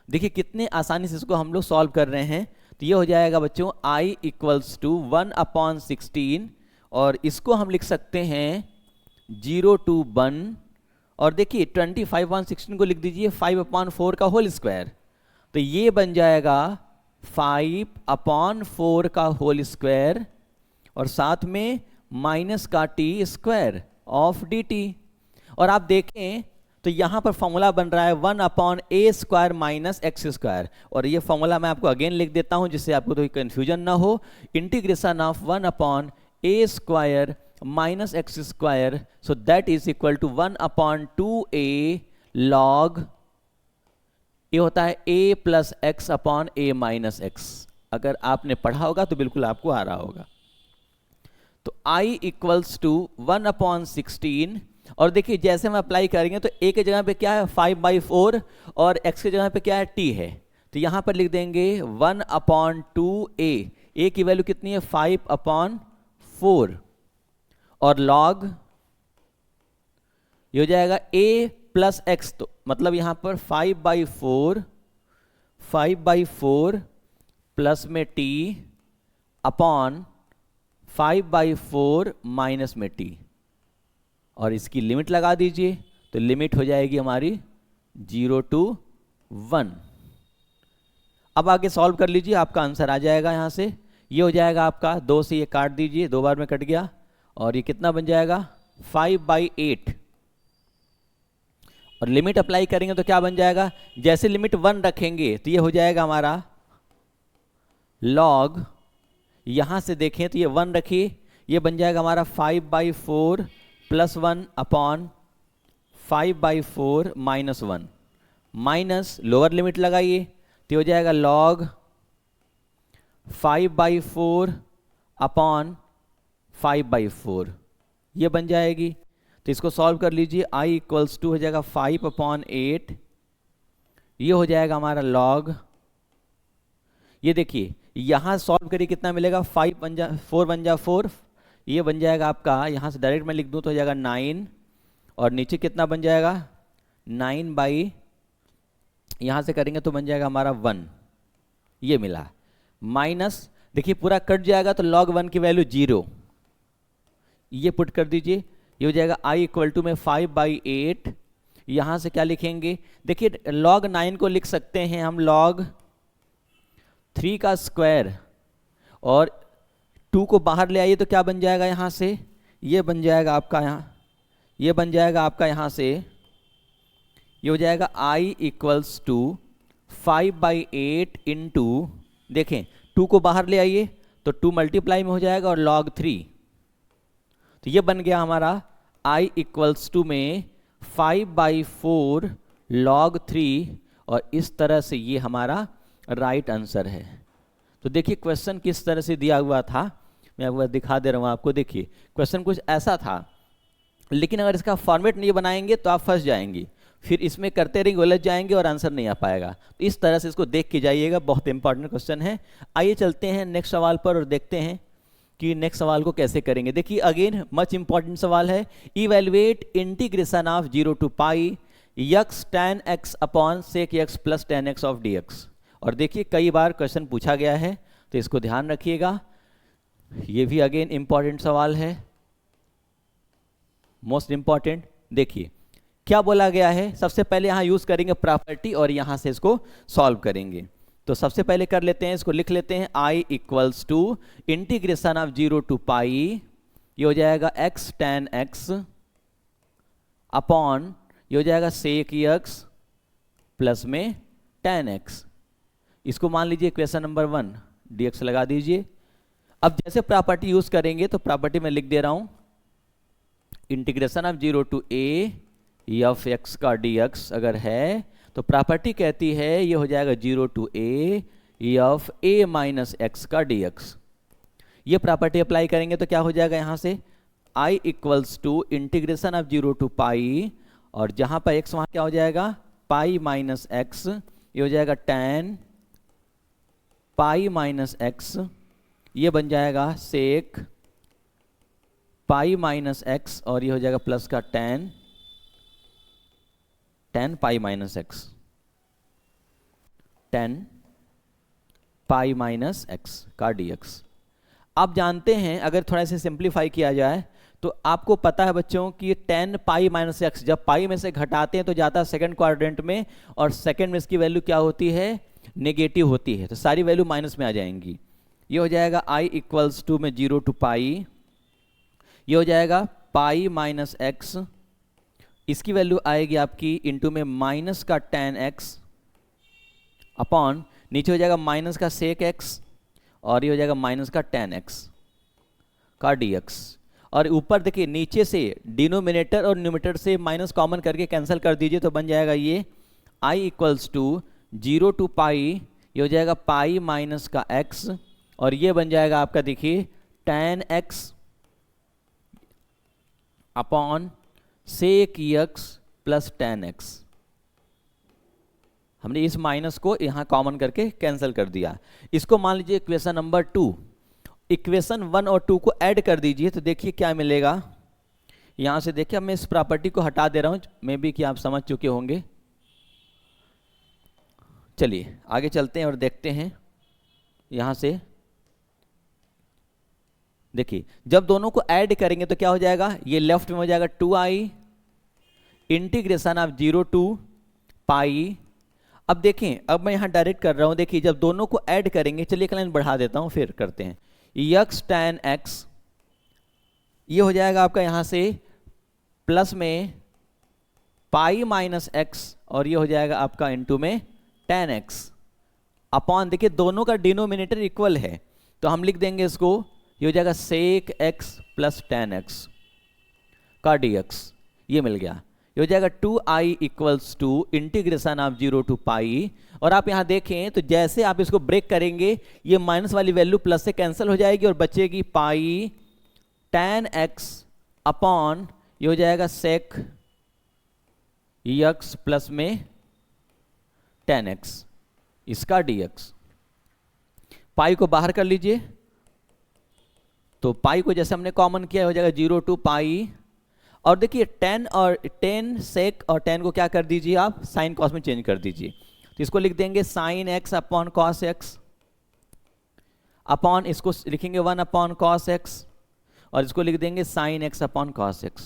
देखिए कितने आसानी से इसको हम लोग सॉल्व कर रहे हैं, तो ये हो जाएगा बच्चों i इक्वल्स टू 1 अपॉन 16 और इसको हम लिख सकते हैं 0 to 1, और देखिए 25 अपॉन 16 को लिख दीजिए 5 अपॉन 4 का होल स्क्वायर, तो ये बन जाएगा 5 अपॉन 4 का होल स्क्वायर और साथ में माइनस का t स्क्वायर ऑफ dt। और आप देखें तो यहां पर फॉर्मूला बन रहा है 1 upon a square minus x square, और ये फॉर्मूला मैं आपको अगेन लिख देता हूं जिससे आपको कोई कंफ्यूजन ना हो, integration of 1 upon a square minus x square, so that is equal to 1 upon 2a log, ये होता है a plus x upon a minus x. अगर आपने पढ़ा होगा तो बिल्कुल आपको आ रहा होगा। तो i इक्वल्स टू 1 अपॉन 16, और देखिए जैसे हम अप्लाई करेंगे तो a के जगह पे क्या है 5/4 और x के जगह पे क्या है t है, तो यहां पर लिख देंगे 1 अपॉन 2a, a की वैल्यू कितनी है 5 अपॉन 4 और log ये हो जाएगा a प्लस एक्स, तो मतलब यहां पर 5/4 प्लस में t अपॉन 5/4 माइनस में t, और इसकी लिमिट लगा दीजिए, तो लिमिट हो जाएगी हमारी 0 to 1। अब आगे सॉल्व कर लीजिए, आपका आंसर आ जाएगा। यहाँ से ये हो जाएगा आपका 2 से ये काट दीजिए, 2 बार में कट गया, और ये कितना बन जाएगा 5/8, और लिमिट अप्लाई करेंगे तो क्या बन जाएगा, जैसे लिमिट 1 रखेंगे तो ये हो जाएगा हमारा log, यहां से देखें तो ये 1 रखिए, ये बन जाएगा हमारा 5/4 plus 1 upon 5/4 minus 1, minus lower limit लगाइए तो हो जाएगा log 5/4 अपॉन 5/4, ये बन जाएगी। तो इसको सॉल्व कर लीजिए, i इक्वल्स टू हो जाएगा 5/8, ये हो जाएगा हमारा log, ये देखिए यहां सॉल्व करिए कितना मिलेगा, 4 1 जा 4, ये बन जाएगा आपका, यहां से डायरेक्ट मैं लिख दूं तो हो जाएगा 9, और नीचे कितना बन जाएगा 9 बाई, यहां से करेंगे तो बन जाएगा हमारा 1, ये मिला, माइनस देखिए पूरा कट जाएगा तो log 1 की वैल्यू 0, ये पुट कर दीजिए, ये हो जाएगा i इक्वल टू में 5/8, यहां से क्या लिखेंगे, देखिए log 9 को लिख सकते हैं हम log 3 का स्क्वायर, और 2 को बाहर ले आइए तो क्या बन जाएगा यहां से, ये बन जाएगा आपका यहाँ, ये बन जाएगा आपका यहां से, ये हो जाएगा i इक्वल्स टू 5/8 इंटू, देखें 2 को बाहर ले आइए तो 2 मल्टीप्लाई में हो जाएगा और log 3, तो ये बन गया हमारा i इक्वल्स टू में 5/4 log 3, और इस तरह से ये हमारा राइट आंसर है। तो देखिए क्वेश्चन किस तरह से दिया हुआ था, मैं आपको दिखा दे रहा हूं आपको, देखिए क्वेश्चन कुछ ऐसा था, लेकिन अगर इसका फॉर्मेट नहीं बनाएंगे तो आप फंस जाएंगे, फिर इसमें करते रहेंगे उलझ जाएंगे और आंसर नहीं आ पाएगा। तो इस तरह से इसको देख के जाइएगा, बहुत इंपॉर्टेंट क्वेश्चन है। आइए चलते हैं नेक्स्ट सवाल पर और देखते हैं कि नेक्स्ट सवाल को कैसे करेंगे। देखिए अगेन मच इंपॉर्टेंट सवाल है, evaluate integration of 0 to pi x tan x अपॉन sec x plus tan x of dx। और देखिए कई बार क्वेश्चन पूछा गया है, तो इसको ध्यान रखिएगा, ये भी अगेन इंपॉर्टेंट सवाल है, मोस्ट इंपॉर्टेंट। देखिए क्या बोला गया है, सबसे पहले यहां यूज करेंगे प्रॉपर्टी और यहां से इसको सॉल्व करेंगे। तो सबसे पहले कर लेते हैं, इसको लिख लेते हैं, i equals to integration of 0 to pi, ये हो जाएगा x tan x अपॉन, ये हो जाएगा sec x प्लस में tan x, इसको मान लीजिए इक्वेशन नंबर 1, dx लगा दीजिए। अब जैसे प्रॉपर्टी यूज करेंगे तो प्रॉपर्टी में लिख दे रहा हूं, integration of 0 to a F x का dx अगर है तो प्रॉपर्टी कहती है ये हो जाएगा 0 to a F a minus x का dx। ये प्रॉपर्टी अप्लाई करेंगे तो क्या हो जाएगा, यहां से i equals to integration of 0 to pi, और जहां पर x वहां क्या हो जाएगा पाई माइनस एक्स, ये हो जाएगा tan पाई माइनस एक्स, ये बन जाएगा सेक पाई माइनस एक्स, और ये हो जाएगा प्लस का tan पाई माइनस एक्स, tan पाई माइनस एक्स का dx। आप जानते हैं अगर थोड़ा सा सिंप्लीफाई किया जाए तो आपको पता है बच्चों कि tan पाई माइनस एक्स जब पाई में से घटाते हैं तो जाता है सेकंड क्वाड्रेंट में, और सेकंड में इसकी वैल्यू क्या होती है, नेगेटिव होती है, तो सारी वैल्यू माइनस में आ जाएंगी। ये हो जाएगा i इक्वल्स टू में 0 to पाई, ये हो जाएगा पाई माइनस एक्स, इसकी वैल्यू आएगी आपकी इंटू में माइनस का tan x अपॉन, नीचे हो जाएगा माइनस का sec x, और ये हो जाएगा माइनस का tan x का dx। और ऊपर देखिए नीचे से डिनोमिनेटर और न्यूमरेटर से माइनस कॉमन करके कैंसिल कर दीजिए तो बन जाएगा ये i equals to 0 to pi, ये हो जाएगा पाई माइनस का x, और ये बन जाएगा आपका देखिए tan x अपॉन sec x plus tan x। हमने इस माइनस को यहां कॉमन करके कैंसिल कर दिया। इसको मान लीजिए इक्वेशन नंबर 2, इक्वेशन 1 और 2 को ऐड कर दीजिए तो देखिए क्या मिलेगा। यहां से देखिए मैं इस प्रॉपर्टी को हटा दे रहा हूं, मे बी कि आप समझ चुके होंगे। चलिए आगे चलते हैं और देखते हैं यहां से देखिए जब दोनों को ऐड करेंगे तो क्या हो जाएगा, ये लेफ्ट में हो जाएगा 2i इंटीग्रेशन ऑफ 0 टू पाई। अब देखें, अब मैं यहां डायरेक्ट कर रहा हूं, देखिए जब दोनों को ऐड करेंगे, चलिए एक लाइन बढ़ा देता हूं फिर करते हैं, यक्स tan x, ये हो जाएगा आपका यहां से प्लस में पाई माइनस एक्स, और ये हो जाएगा आपका इनटू में tan x अपॉन, देखिए दोनों का डिनोमिनेटर इक्वल है तो हम लिख देंगे इसको, ये हो जाएगा sec x plus tan x का dx, ये मिल गया। ये हो जाएगा 2i equals to integration of 0 to pi. और आप यहां देखें तो जैसे आप इसको ब्रेक करेंगे, ये माइनस वाली वैल्यू प्लस से कैंसिल हो जाएगी और बचेगी पाई tan x अपॉन, ये हो जाएगा sec x प्लस में tan x इसका dx। पाई को बाहर कर लीजिए, तो पाई को जैसे हमने कॉमन किया हो जाएगा 0 टू पाई, और देखिए tan और tan sec और tan को क्या कर दीजिए आप, साइन कॉस में चेंज कर दीजिए, तो इसको लिख देंगे sin x upon cos x upon, इसको लिखेंगे 1 अपॉन cos x, और इसको लिख देंगे sin x upon cos x।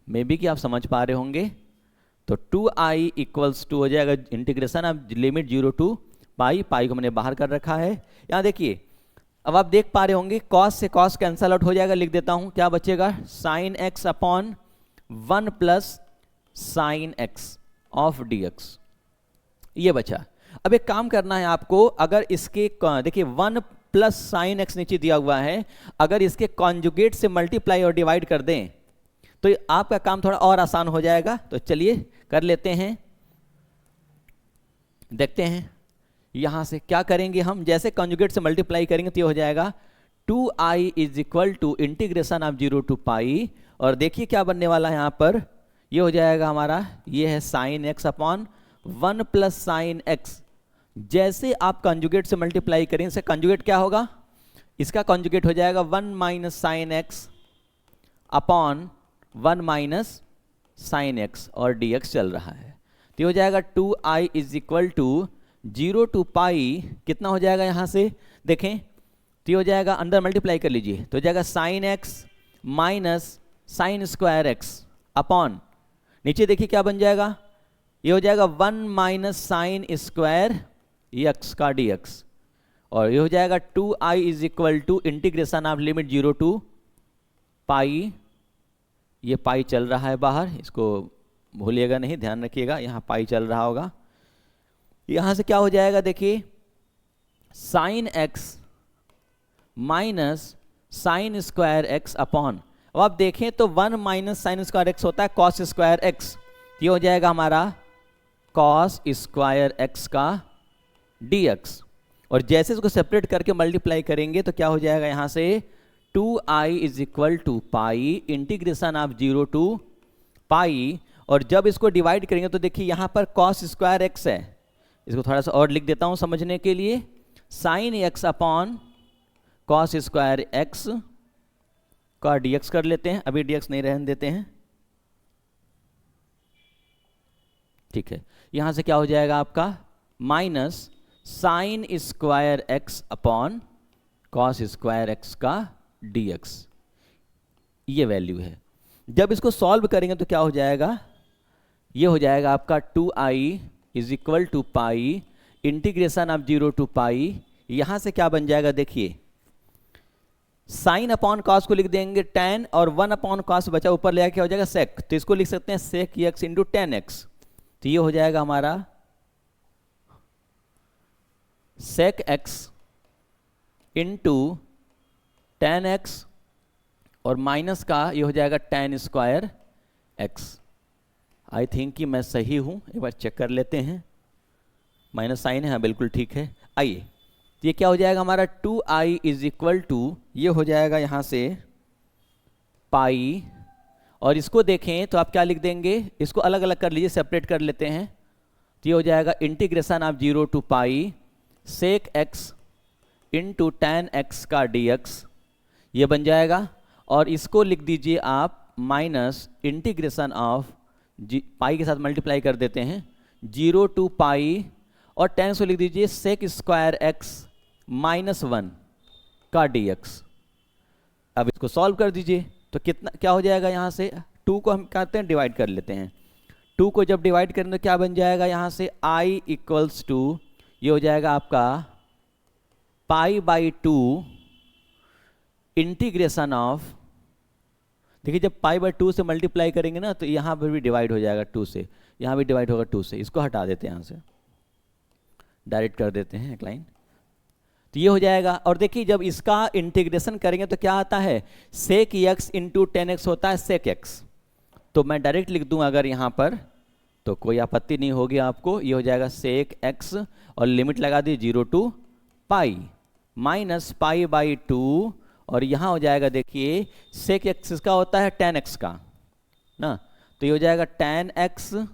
May be कि आप समझ पा रहे होंगे। तो 2i इक्वल्स टू हो जाएगा इंटीग्रेशन ऑफ लिमिट 0 टू पाई, पाई को मैंने बाहर कर रखा है। यहां देखिए अब आप देख पा रहे होंगे cos से cos कैंसल आउट हो जाएगा, लिख देता हूं क्या बचेगा, sin x upon 1 plus sin x of dx, ये बचा। अब एक काम करना है आपको, अगर इसके देखिए 1 प्लस sin x नीचे दिया हुआ है, अगर इसके कॉन्जुगेट से मल्टीप्लाई और डिवाइड कर दें तो आपका काम थोड़ा और आसान हो जाएगा। तो चलिए कर लेते हैं, देखते हैं यहां से क्या करेंगे हम। जैसे कॉन्जुगेट से मल्टीप्लाई करेंगे तो ये हो जाएगा 2i is equal to integration of 0 to pi, और देखिए क्या बनने वाला है यहां पर, ये हो जाएगा हमारा, ये है sin x upon 1 plus sin x। जैसे आप कॉन्जुगेट से मल्टीप्लाई करें, इससे कॉन्जुगेट क्या होगा, इसका कॉन्जुगेट हो जाएगा 1 minus sin x upon 1 minus sin x, और dx चल रहा है, तो हो जाएगा 2i is equal to 0 to pi, कितना हो जाएगा यहां से देखें, तो हो जाएगा अंदर मल्टीप्लाई कर लीजिए, तो हो जाएगा sin x minus sine square x upon, नीचे देखिए क्या बन जाएगा, ये हो जाएगा 1 माइनस साइन स्क्वायर x का dx, और ये हो जाएगा 2i is equal to integration of limit 0 to pi, ये पाई चल रहा है बाहर, इसको भूलिएगा नहीं, ध्यान रखिएगा, यहाँ पाई चल रहा होगा। यहां से क्या हो जाएगा देखिए, sine x minus sine square x upon, अब आप देखें तो 1 माइनस साइन स्क्वायर x होता है cos स्क्वायर x, ये हो जाएगा हमारा cos स्क्वायर x का dx, और जैसे इसको सेपरेट करके मल्टीप्लाई करेंगे तो क्या हो जाएगा यहां से 2i is equal to pi integration of 0 to pi, और जब इसको डिवाइड करेंगे तो देखिए यहां पर cos स्क्वायर x है, इसको थोड़ा सा और लिख देता हूं समझने के लिए, sin x upon cos square x का dx कर लेते हैं, अभी dx नहीं रहने देते हैं, ठीक है। यहां से क्या हो जाएगा आपका minus sine square x upon cos square x का dx, ये वैल्यू है। जब इसको सॉल्व करेंगे तो क्या हो जाएगा, ये हो जाएगा आपका 2i is equal to pi integration of 0 to pi, यहां से क्या बन जाएगा देखिए, साइन अपॉन कॉस को लिख देंगे tan, और 1 अपॉन कॉस बचा ऊपर ले आके क्या हो जाएगा sec, तो इसको लिख सकते हैं sec x into tan x, तो ये हो जाएगा हमारा sec x into tan x, और माइनस का ये हो जाएगा tan square x। I think कि मैं सही हूं, एक बार चेक कर लेते हैं, माइनस साइन है, हाँ बिल्कुल ठीक है। आइए ये क्या हो जाएगा हमारा 2i इज इक्वल टू, ये हो जाएगा यहां से पाई, और इसको देखें तो आप क्या लिख देंगे, इसको अलग अलग कर लीजिए, सेपरेट कर लेते हैं, तो ये हो जाएगा integration of 0 to pi sec x into tan x का dx, ये बन जाएगा, और इसको लिख दीजिए आप माइनस इंटीग्रेशन ऑफ पाई के साथ मल्टीप्लाई कर देते हैं 0 टू पाई, और tan को लिख दीजिए सेक स्क्वायर x माइनस 1, का dx। अब इसको सॉल्व कर दीजिए तो कितना क्या हो जाएगा, यहाँ से 2 को हम कहते हैं डिवाइड कर लेते हैं। 2 को जब डिवाइड करें तो क्या बन जाएगा, यहाँ से i इक्वल्स टू ये हो जाएगा आपका π/2 इंटीग्रेशन ऑफ, देखिए जब π/2 से मल्टीप्लाई करेंगे ना तो यहाँ पर भी डिवाइड हो जाएगा 2 से, यहाँ भी डिवाइड होगा 2 से, इसको हटा देते हैं यहाँ से, डायरेक्ट कर देते हैं एक लाइन, तो ये हो जाएगा। और देखिए जब इसका इंटीग्रेशन करेंगे तो क्या आता है, sec x इंटू 10x होता है sec x, तो मैं डायरेक्ट लिख दूं अगर यहाँ पर तो कोई आपत्ति नहीं होगी आपको, ये हो जाएगा sec x और लिमिट लगा दी 0 टू पाई माइनस π/2 और यहाँ हो जाएगा देखिए sec x का होता है tan x का ना, तो ये हो जाएगा tan x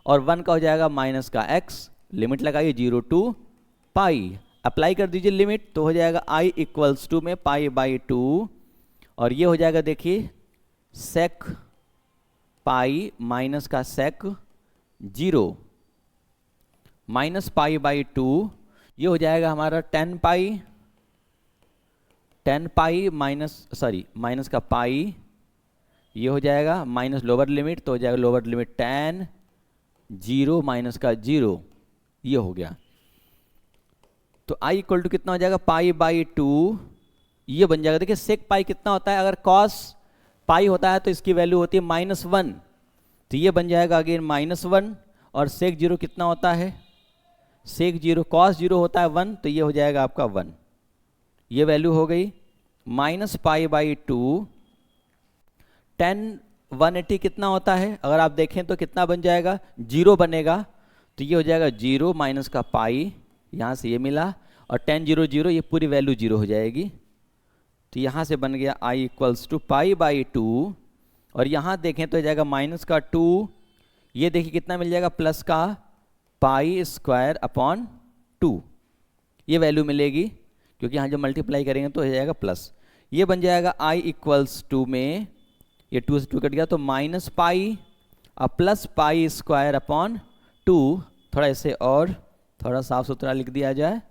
और 1 का हो जाएगा माइनस का x, लिमिट लगाइए 0 टू पाई, अप्लाई कर दीजिए लिमिट तो हो जाएगा i इक्वल्स टू में π/2 और ये हो जाएगा देखिए sec पाई माइनस का sec 0 माइनस π/2, ये हो जाएगा हमारा tan पाई माइनस का पाई, ये हो जाएगा माइनस लोअर लिमिट तो हो जाएगा लोअर लिमिट tan 0 माइनस का 0, ये हो गया। तो i इक्वल टू कितना हो जाएगा π/2, ये बन जाएगा। देखिए sec पाई कितना होता है, अगर cos पाई होता है तो इसकी वैल्यू होती है -1, तो ये बन जाएगा अगेन -1 और sec 0 कितना होता है, sec 0 cos 0 होता है 1, तो ये हो जाएगा आपका 1, ये वैल्यू हो गई -π/2। tan 180 कितना होता है, अगर आप देखें तो कितना बन जाएगा, 0 बनेगा, तो ये हो जाएगा 0 माइनस का पाई, यहाँ से ये मिला और tan 0 0 ये पूरी वैल्यू 0 हो जाएगी, तो यहाँ से बन गया i इक्वल्स टू π/2 और यहाँ देखें तो हो जाएगा माइनस का 2, ये देखिए कितना मिल जाएगा प्लस का π²/2, ये वैल्यू मिलेगी क्योंकि यहाँ जब मल्टीप्लाई करेंगे तो हो जाएगा प्लस, ये बन जाएगा i इक्वल्स टू में ये 2 से 2 कट गया तो माइनस पाई और प्लस π²/2, थोड़ा इसे और थोड़ा साफ सुथरा लिख दिया जाए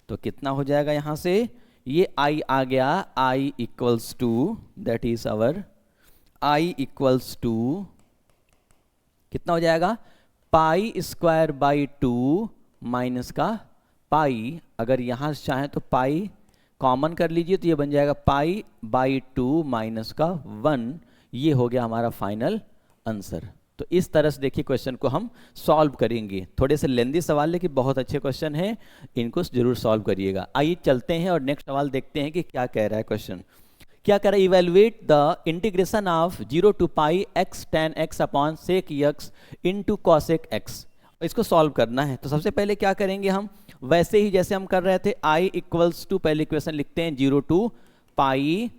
तो कितना हो जाएगा, यहाँ से ये i आ गया, i equals to that is our i equals to कितना हो जाएगा π²/2 माइनस का पाई, अगर यहाँ से चाहें तो पाई कॉमन कर लीजिए तो ये बन जाएगा π/2 माइनस का 1, ये हो गया हमारा फाइनल आंसर। तो इस तरह से देखिए क्वेश्चन को हम सॉल्व करेंगे, थोड़े से लेंदी सवाल लेकिन बहुत अच्छे क्वेश्चन हैं, इनको जरूर सॉल्व करिएगा। आइए चलते हैं और नेक्स्ट सवाल देखते हैं कि क्या कह रहा है क्वेश्चन। क्या कह रहा है, evaluate the integration of 0 to pi x tan x अपॉन sec x into cosec x, इसको सॉल्व करना है। तो सबसे पहले क्या करेंगे हम, वैसे ही जैसे हम कर रहे थे i इक्वल्स टू, पहले इक्वेशन लिखते हैं 0 to pi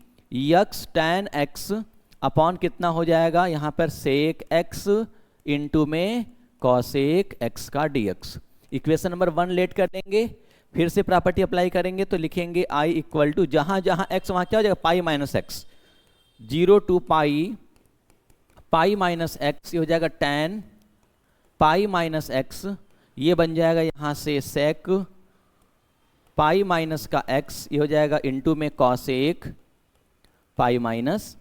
x tan x अपॉन कितना हो जाएगा यहाँ पर sec x इंटू में cosec x का dx। इक्वेशन नंबर 1 लेट कर देंगे, फिर से प्रॉपर्टी अप्लाई करेंगे तो लिखेंगे i इक्वल टू जहां जहां x वहां क्या हो जाएगा pi minus x, 0 to pi minus x, ये हो जाएगा tan पाई माइनस एक्स, ये बन जाएगा यहाँ से sec पाई माइनस का x, ये हो जाएगा इंटू में cosec पाई माइनस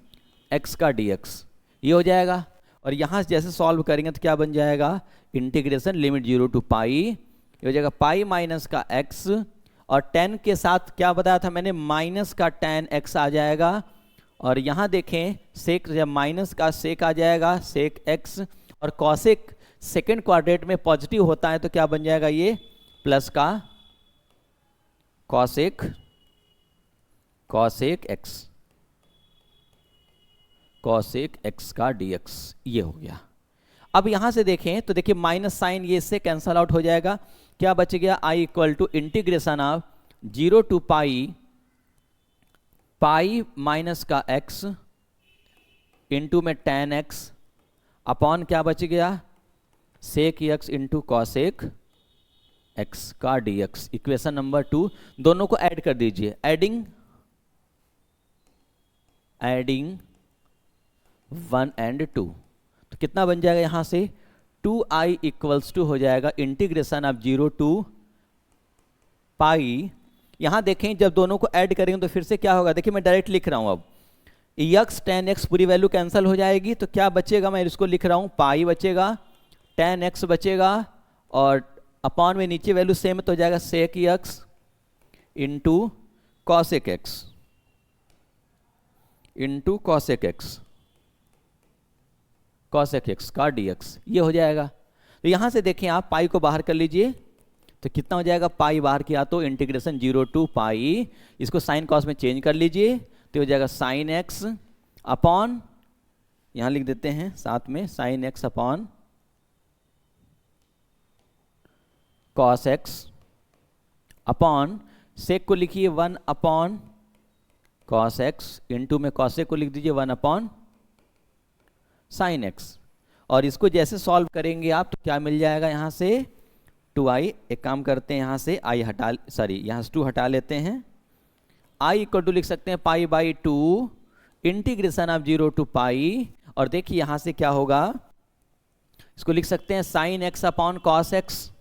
x का dx, ये हो जाएगा। और यहाँ से जैसे सॉल्व करेंगे तो क्या बन जाएगा, इंटीग्रेशन लिमिट 0 टू पाई, ये हो जाएगा पाई माइनस का x और tan के साथ क्या बताया था मैंने, माइनस का tan x आ जाएगा, और यहाँ देखें sec जब माइनस का sec आ जाएगा sec x, और cosec सेकेंड क्वाड्रेंट में पॉजिटिव होता है तो क्या बन जाएगा, ये प्लस का cosec x का dx, ये हो गया। अब यहां से देखें तो देखिए माइनस साइन ये इससे कैंसल आउट हो जाएगा, क्या बच गया, i equal to integration of 0 to pi minus का x इंटू में tan x अपॉन क्या बच गया sec x into cosec x का dx। इक्वेशन नंबर 2 दोनों को ऐड कर दीजिए, एडिंग 1 and 2, तो कितना बन जाएगा यहाँ से 2i इक्वल्स टू हो जाएगा इंटीग्रेशन ऑफ 0 टू पाई यहाँ देखें जब दोनों को ऐड करेंगे तो फिर से क्या होगा, देखिए मैं डायरेक्ट लिख रहा हूँ अब x tan x पूरी वैल्यू कैंसिल हो जाएगी, तो क्या बचेगा, मैं इसको लिख रहा हूँ पाई बचेगा, tan x बचेगा, और अपॉन में नीचे वैल्यू सेम तो हो जाएगा sec x into cosec x into cosec x का dx, ये हो जाएगा। तो यहां से देखें आप पाई को बाहर कर लीजिए, तो कितना हो जाएगा, पाई बाहर किया तो इंटीग्रेशन 0 टू पाई, इसको साइन कॉस में चेंज कर लीजिए तो हो जाएगा साइन एक्स अपॉन, यहां लिख देते हैं साथ में sine x upon cos x upon sec को लिखिए 1 अपॉन कॉस एक्स इंटू में कॉसेक को लिख दीजिए 1 अपॉन साइन एक्स। और इसको जैसे सॉल्व करेंगे आप तो क्या मिल जाएगा, यहाँ से 2i, एक काम करते हैं यहाँ से i हटा, सॉरी यहाँ से 2 हटा लेते हैं, i इक्वल टू लिख सकते हैं pi by 2 integration of 0 to pi, और देखिए यहाँ से क्या होगा, इसको लिख सकते हैं sine x upon cos x,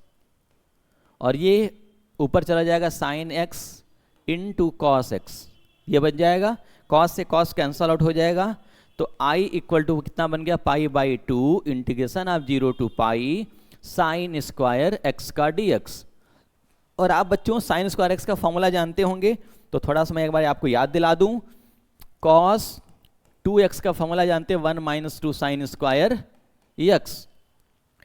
और ये ऊपर चला जाएगा sine x into cos x, ये बन जाएगा, कॉस से कॉस कैंसल आउट हो जाएगा, तो i इक्वल टू कितना बन गया, pi by 2 integration of 0 to pi sine square x का dx। और आप बच्चों साइन स्क्वायर एक्स का फॉर्मूला जानते होंगे, तो थोड़ा सा मैं एक बार आपको याद दिला दूं, cos 2x का फॉर्मूला जानते हैं 1 माइनस 2 साइन स्क्वायर x।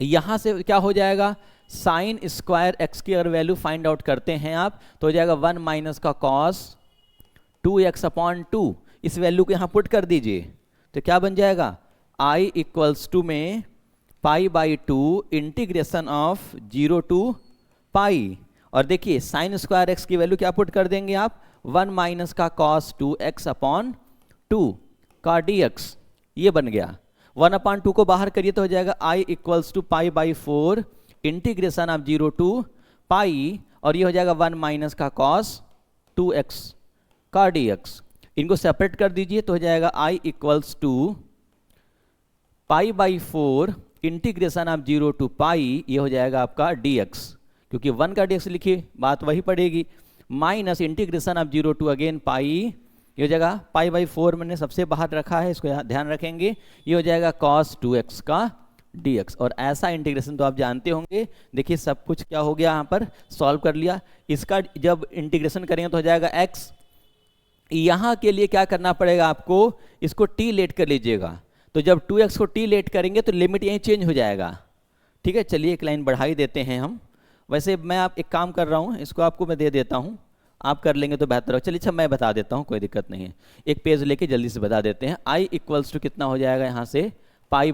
यहां से क्या हो जाएगा, साइन स्क्वायर एक्स की अगर वैल्यू फाइंड आउट करते हैं आप तो हो जाएगा 1 माइनस का cos 2x अपॉन 2, इस वैल्यू को यहां पुट कर दीजिए तो क्या बन जाएगा, i इक्वल्स टू में pi by 2 integration of 0 to pi, और देखिए साइन स्क्वायर एक्स की वैल्यू क्या पुट कर देंगे आप, 1 माइनस का cos 2x अपॉन 2 का dx, ये बन गया। 1 अपॉन 2 को बाहर करिए तो हो जाएगा i equals to pi by 4 integration of 0 to pi, और ये हो जाएगा 1 माइनस का cos 2x का dx। इनको सेपरेट कर दीजिए तो हो जाएगा i equals to pi by 4 integration of 0 to pi, ये हो जाएगा आपका dx, क्योंकि 1 का dx लिखिए बात वही पड़ेगी, minus integration of 0 to again pi, ये हो जाएगा पाई बाई 4 मैंने सबसे बाहर रखा है, इसको ध्यान रखेंगे, ये हो जाएगा cos 2x का dx। और ऐसा इंटीग्रेशन तो आप जानते होंगे, देखिए सब कुछ क्या हो गया यहाँ पर सॉल्व कर लिया। इसका जब इंटीग्रेशन करेंगे तो हो जाएगा x, यहाँ के लिए क्या करना पड़ेगा आपको, इसको t लेट कर लीजिएगा, तो जब 2x को t लेट करेंगे तो लिमिट यहीं चेंज हो जाएगा, ठीक है। चलिए एक लाइन बढ़ा ही देते हैं हम, वैसे मैं आप एक काम कर रहा हूँ, इसको आपको मैं दे देता हूँ, आप कर लेंगे तो बेहतर हो। चलिए अच्छा मैं बता देता हूँ, कोई दिक्कत नहीं है, एक पेज लेके जल्दी से बता देते हैं। i इक्वल्स टू कितना हो जाएगा यहाँ से, पाई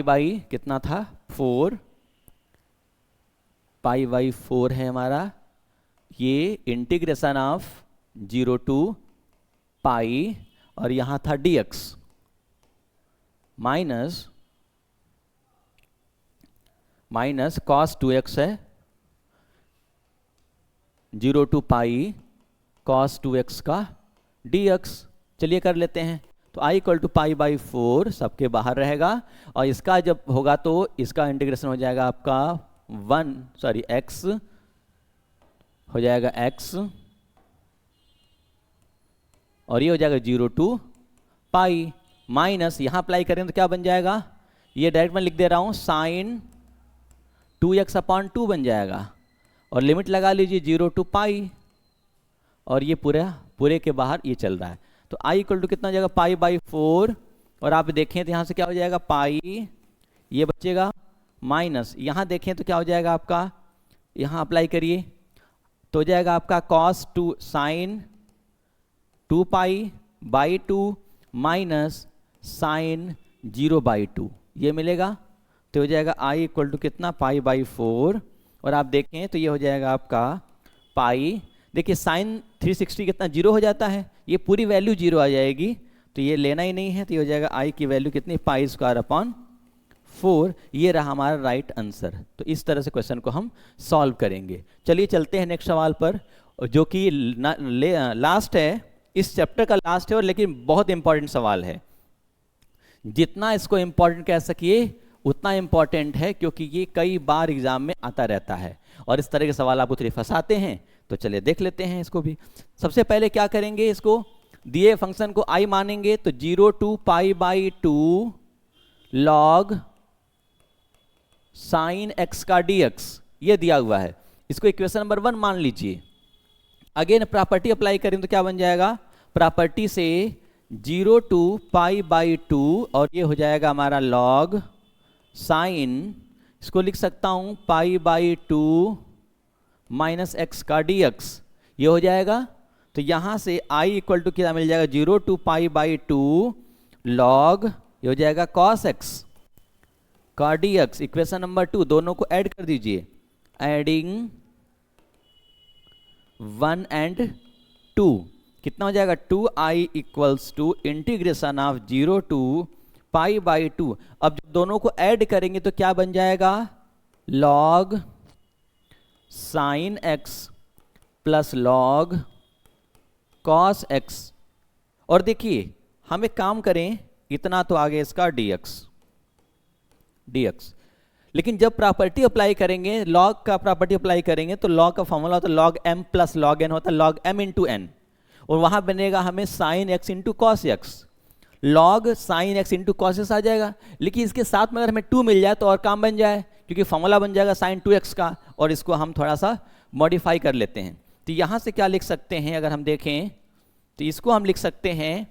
बाई कितना था 4, पाई बाई 4 है हमारा, ये इंटीग्रेशन ऑफ 0 टू पाई, और यहाँ था dx माइनस cos 2x है 0 टू पाई cos 2x का dx। चलिए कर लेते हैं, तो i equal to pi by 4 सबके बाहर रहेगा, और इसका जब होगा तो इसका इंटीग्रेशन हो जाएगा आपका x हो जाएगा x, और ये हो जाएगा 0 टू पाई, माइनस यहाँ अप्लाई करें तो क्या बन जाएगा, ये डायरेक्ट मैं लिख दे रहा हूँ साइन 2x अपॉन 2 बन जाएगा, और लिमिट लगा लीजिए 0 टू पाई, और ये पूरे के बाहर ये चल रहा है, तो i इक्वल टू कितना हो जाएगा, पाई बाई 4, और आप देखें तो यहाँ से क्या हो जाएगा, पाई ये बचेगा, माइनस यहाँ देखें तो क्या हो जाएगा आपका, यहाँ अप्लाई करिए तो हो जाएगा आपका cos 2 sine 2 pi by 2 minus sine 0 by 2, ये मिलेगा, तो हो जाएगा i इक्वल टू कितना, पाई बाई 4, और आप देखें तो ये हो जाएगा आपका पाई, देखिए साइन 360 कितना 0 हो जाता है, ये पूरी वैल्यू 0 आ जाएगी, तो ये लेना ही नहीं है, तो ये हो जाएगा i की वैल्यू कितनी, पाई स्क्वायर अपॉन 4, ये रहा हमारा राइट आंसर। तो इस तरह से क्वेश्चन को हम सॉल्व करेंगे। चलिए चलते हैं नेक्स्ट सवाल पर, जो कि लास्ट है, इस चैप्टर का लास्ट है, और लेकिन बहुत इंपॉर्टेंट सवाल है, जितना इसको इंपॉर्टेंट कह सकिए उतना इंपॉर्टेंट है, क्योंकि ये कई बार एग्जाम में आता रहता है, और इस तरह के सवाल आपको थोड़ी फंसाते हैं, तो चलिए देख लेते हैं इसको भी। सबसे पहले क्या करेंगे, इसको दिए फंक्शन को i मानेंगे तो 0 to π/2 log sin x का dx ये दिया हुआ है, इसको इक्वेशन नंबर 1 मान लीजिए। अगेन प्रॉपर्टी अप्लाई करें तो क्या बन जाएगा, प्रॉपर्टी से 0 to π/2 और ये हो जाएगा हमारा log sin, इसको लिख सकता हूं π/2 माइनस एक्स का dx ये हो जाएगा। तो यहां से i इक्वल टू क्या मिल जाएगा, 0 to π/2 log ये हो जाएगा cos x का dx। इक्वेशन नंबर 2 दोनों को ऐड कर दीजिए, एडिंग 1 and 2 कितना हो जाएगा, 2i equals to integration of 0 to π/2। अब जब दोनों को ऐड करेंगे तो क्या बन जाएगा, log sin x plus log cos x। और देखिए हम एक काम करें, इतना तो आगे इसका dx, लेकिन जब प्रॉपर्टी अप्लाई करेंगे, log का प्रॉपर्टी अप्लाई करेंगे तो log का फॉर्मूला होता है log m plus log n होता है log m इंटू n, और वहां बनेगा हमें sin x into cos x, log sin x into cos x आ जाएगा। लेकिन इसके साथ में अगर हमें 2 मिल जाए तो और काम बन जाए, क्योंकि फॉर्मूला बन जाएगा sin 2x का, और इसको हम थोड़ा सा मॉडिफाई कर लेते हैं। तो यहां से क्या लिख सकते हैं, अगर हम देखें तो इसको हम लिख सकते हैं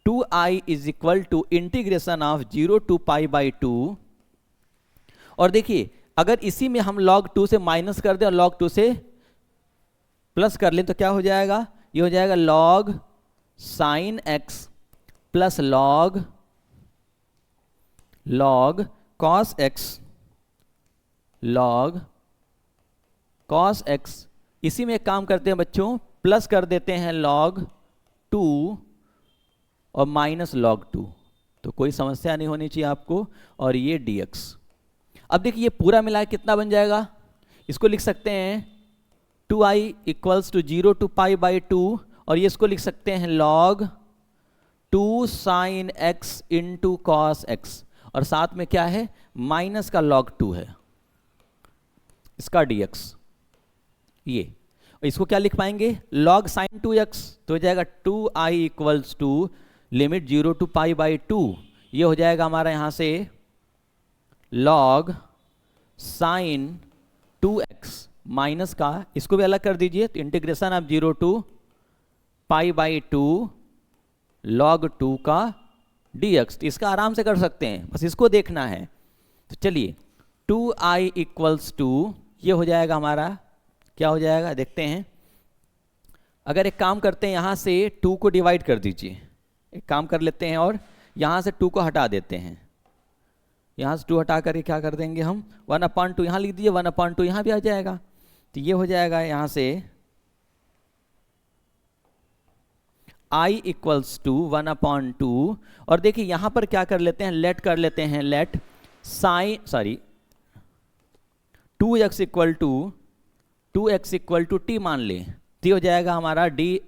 2i is equal to integration of 0 to π/2। और देखिए अगर इसी में हम log 2 से माइनस कर दें और log 2 से प्लस कर लें तो क्या हो जाएगा, ये हो जाएगा log sin x plus log cos x, log cos x। इसी में एक काम करते हैं बच्चों, प्लस कर देते हैं log 2 और माइनस log 2, तो कोई समस्या नहीं होनी चाहिए आपको। और ये dx, अब देखिए ये पूरा मिला कितना बन जाएगा, इसको लिख सकते हैं 2i इक्वल्स टू 0 to π/2, और ये इसको लिख सकते हैं log 2 sin x into cos x, और साथ में क्या है, माइनस का log 2 है इसका dx। ये इसको क्या लिख पाएंगे, log sin 2x, तो हो जाएगा 2i equals to limit 0 to π/2, ये हो जाएगा हमारा यहां से log sin 2x माइनस का, इसको भी अलग कर दीजिए, तो इंटीग्रेशन ऑफ 0 to π/2 log 2 का dx। इसका आराम से कर सकते हैं, बस इसको देखना है। तो चलिए 2i इक्वल्स टू ये हो जाएगा हमारा, क्या हो जाएगा देखते हैं। अगर एक काम करते हैं, यहां से 2 को डिवाइड कर दीजिए, एक काम कर लेते हैं और यहां से 2 को हटा देते हैं, यहां से 2 हटा करके क्या कर देंगे हम, 1/2 यहां लिख दीजिए, 1/2 यहां भी आ जाएगा। तो ये हो जाएगा यहां से i इक्वल्स टू 1/2, और देखिए यहां पर क्या कर लेते हैं, लेट कर लेते हैं, let sine 2x equal to t मान लें, तो हो जाएगा हमारा d,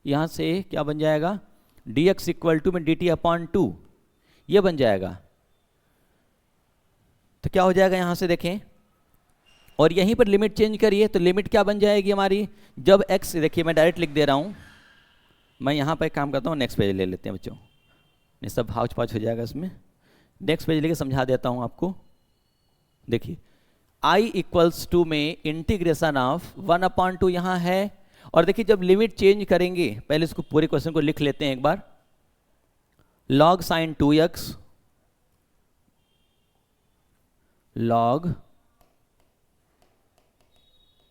यहां से क्या बन जाएगा, dx इक्वल टू में dt/2 ये बन जाएगा। तो क्या हो जाएगा यहां से देखें, और यहीं पर लिमिट चेंज करिए तो लिमिट क्या बन जाएगी हमारी, जब x, देखिए मैं डायरेक्ट लिख दे रहा हूं, मैं यहां पर एक काम करता हूं, नेक्स्ट पेज ले लेते हैं बच्चों, ये सब हाउच पाउच हो जाएगा इसमें, नेक्स्ट पेज लेके समझा देता हूं आपको। देखिए i इक्वल्स टू में इंटीग्रेशन ऑफ 1/2 यहां है, और देखिए जब लिमिट चेंज करेंगे, पहले इसको पूरे क्वेश्चन को लिख लेते हैं एक बार, log sin 2x log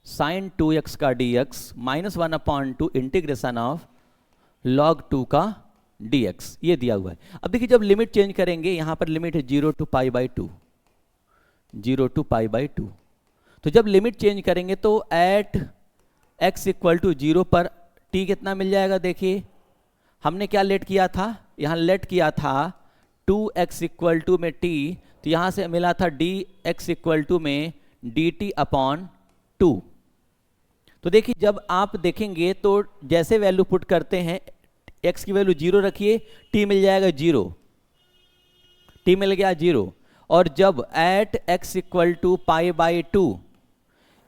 sin 2x का dx minus 1/2 integration of log 2 का dx, ये दिया हुआ है। अब देखिए जब लिमिट चेंज करेंगे, यहां पर लिमिट है 0 to π/2, 0 to π/2, तो जब लिमिट चेंज करेंगे तो एट x इक्वल टू 0 पर t कितना मिल जाएगा, देखिए हमने क्या लेट किया था, यहाँ लेट किया था 2x इक्वल टू में t, तो यहाँ से मिला था dx इक्वल टू में dt/2। तो देखिए जब आप देखेंगे तो जैसे वैल्यू पुट करते हैं, x की वैल्यू 0 रखिए, t मिल जाएगा 0, t मिल गया 0, और जब at x equal to π/2,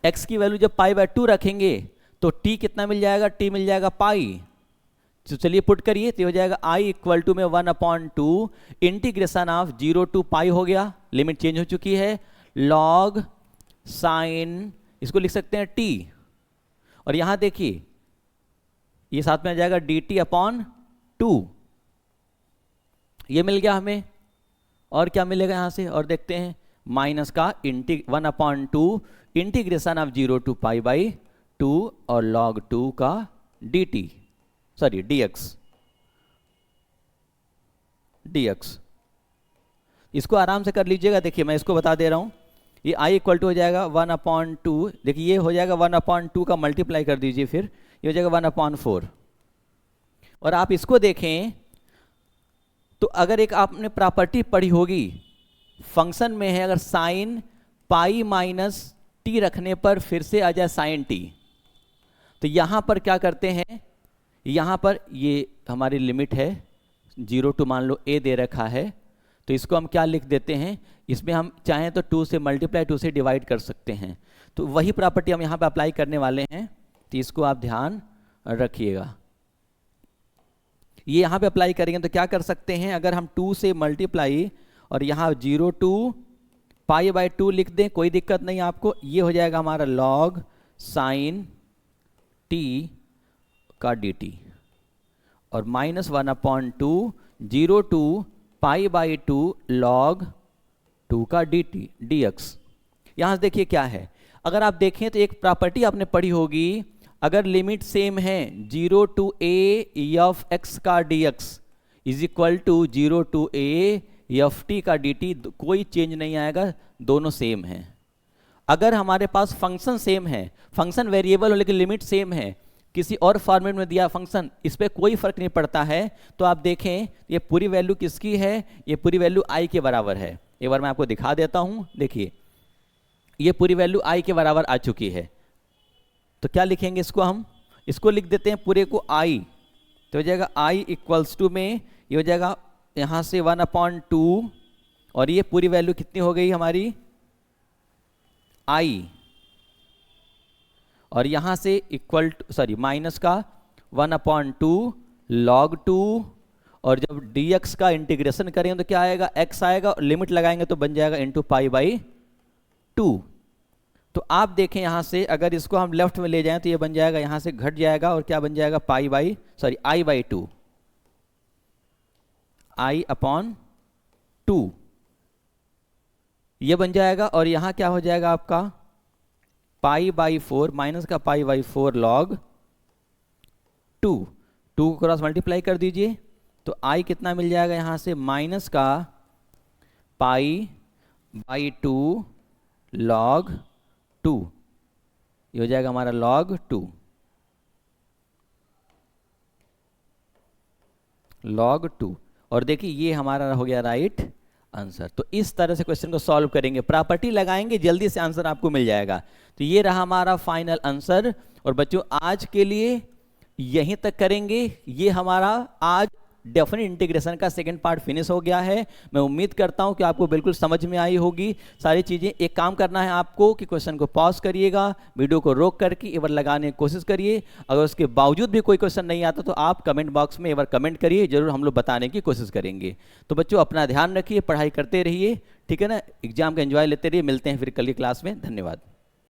x की वैल्यू जब π/2 रखेंगे तो t कितना मिल जाएगा, t मिल जाएगा पाई। तो चलिए पुट करिए, तो हो जाएगा i इक्वल टू में 1/2 इंटीग्रेशन ऑफ 0 टू पाई हो गया, लिमिट चेंज हो चुकी है, log साइन, इसको लिख सकते हैं t, और यहां देखिए ये साथ में आ जाएगा dt/2, ये मिल गया हमें। और क्या मिलेगा यहां से, और देखते हैं, माइनस का 1/2 integration of 0 to pi by 2 और log 2 का dx। इसको आराम से कर लीजिएगा। देखिए मैं इसको बता दे रहा हूं, ये i इक्वल टू हो जाएगा 1/2, देखिए ये हो जाएगा 1/2 का मल्टीप्लाई कर दीजिए, फिर ये हो जाएगा 1/4। और आप इसको देखें तो अगर एक आपने प्रॉपर्टी पढ़ी होगी, फंक्शन में है अगर साइन पाई माइनस टी रखने पर फिर से आ जाए साइन टी, तो यहां पर क्या करते हैं, यहां पर ये हमारी लिमिट है 0 टू मान लो a दे रखा है, तो इसको हम क्या लिख देते हैं, इसमें हम चाहें तो 2 से मल्टीप्लाई 2 से डिवाइड कर सकते हैं। तो वही प्रॉपर्टी हम यहाँ पे अप्लाई करने वाले हैं, तो इसको आप ध्यान रखिएगा। ये यहाँ पे अप्लाई करेंगे तो क्या कर सकते हैं, अगर हम 2 से मल्टीप्लाई और यहाँ 0 टू पाई बाई 2 लिख दें, कोई दिक्कत नहीं आपको, ये हो जाएगा हमारा log साइन t का dt, और minus 1/2 0 to pi by 2 log 2 का dx। यहां से देखिए क्या है, अगर आप देखें तो एक प्रॉपर्टी आपने पढ़ी होगी, अगर लिमिट सेम है 0 टू a ऑफ x का dx is equal to 0 to a of t का dt, कोई चेंज नहीं आएगा, दोनों सेम हैं। अगर हमारे पास फंक्शन सेम है, फंक्शन वेरिएबल हो लेकिन लिमिट सेम है, किसी और फॉर्मेट में दिया फंक्शन, इस पर कोई फर्क नहीं पड़ता है, तो आप देखें ये पूरी वैल्यू किसकी है, ये पूरी वैल्यू i के बराबर है। एक बार मैं आपको दिखा देता हूं, देखिए ये पूरी वैल्यू i के बराबर आ चुकी है। तो क्या लिखेंगे इसको, हम इसको लिख देते हैं पूरे को i, तो हो जाएगा i इक्वल्स टू में ये हो जाएगा यहां से 1/2, और ये पूरी वैल्यू कितनी हो गई हमारी i, और यहां से इक्वल सॉरी माइनस का 1/2 log 2, और जब dx का इंटीग्रेशन करेंगे तो क्या आएगा, x आएगा, और लिमिट लगाएंगे तो बन जाएगा इंटू पाई बाई 2। तो आप देखें यहां से अगर इसको हम लेफ्ट में ले जाएं तो ये बन जाएगा, यहां से घट जाएगा और क्या बन जाएगा, i/2 i/2 ये बन जाएगा, और यहां क्या हो जाएगा आपका π/4 माइनस का π/4 log 2 को क्रॉस मल्टीप्लाई कर दीजिए, तो i कितना मिल जाएगा यहां से, माइनस का π/2 log 2, ये हो जाएगा हमारा log 2। और देखिए ये हमारा हो गया राइट आंसर। तो इस तरह से क्वेश्चन को सॉल्व करेंगे, प्रॉपर्टी लगाएंगे, जल्दी से आंसर आपको मिल जाएगा। तो ये रहा हमारा फाइनल आंसर। और बच्चों आज के लिए यहीं तक करेंगे, ये हमारा आज डेफिनेट इंटीग्रेशन का सेकंड पार्ट फिनिश हो गया है। मैं उम्मीद करता हूं कि आपको बिल्कुल समझ में आई होगी सारी चीज़ें। एक काम करना है आपको कि क्वेश्चन को पॉज करिएगा, वीडियो को रोक करके एक बार लगाने की कोशिश करिए। अगर उसके बावजूद भी कोई क्वेश्चन नहीं आता तो आप कमेंट बॉक्स में एक बार कमेंट करिए, जरूर हम लोग बताने की कोशिश करेंगे। तो बच्चों अपना ध्यान रखिए, पढ़ाई करते रहिए, ठीक है ना, एग्जाम का एंजॉय लेते रहिए। मिलते हैं फिर कल की क्लास में, धन्यवाद।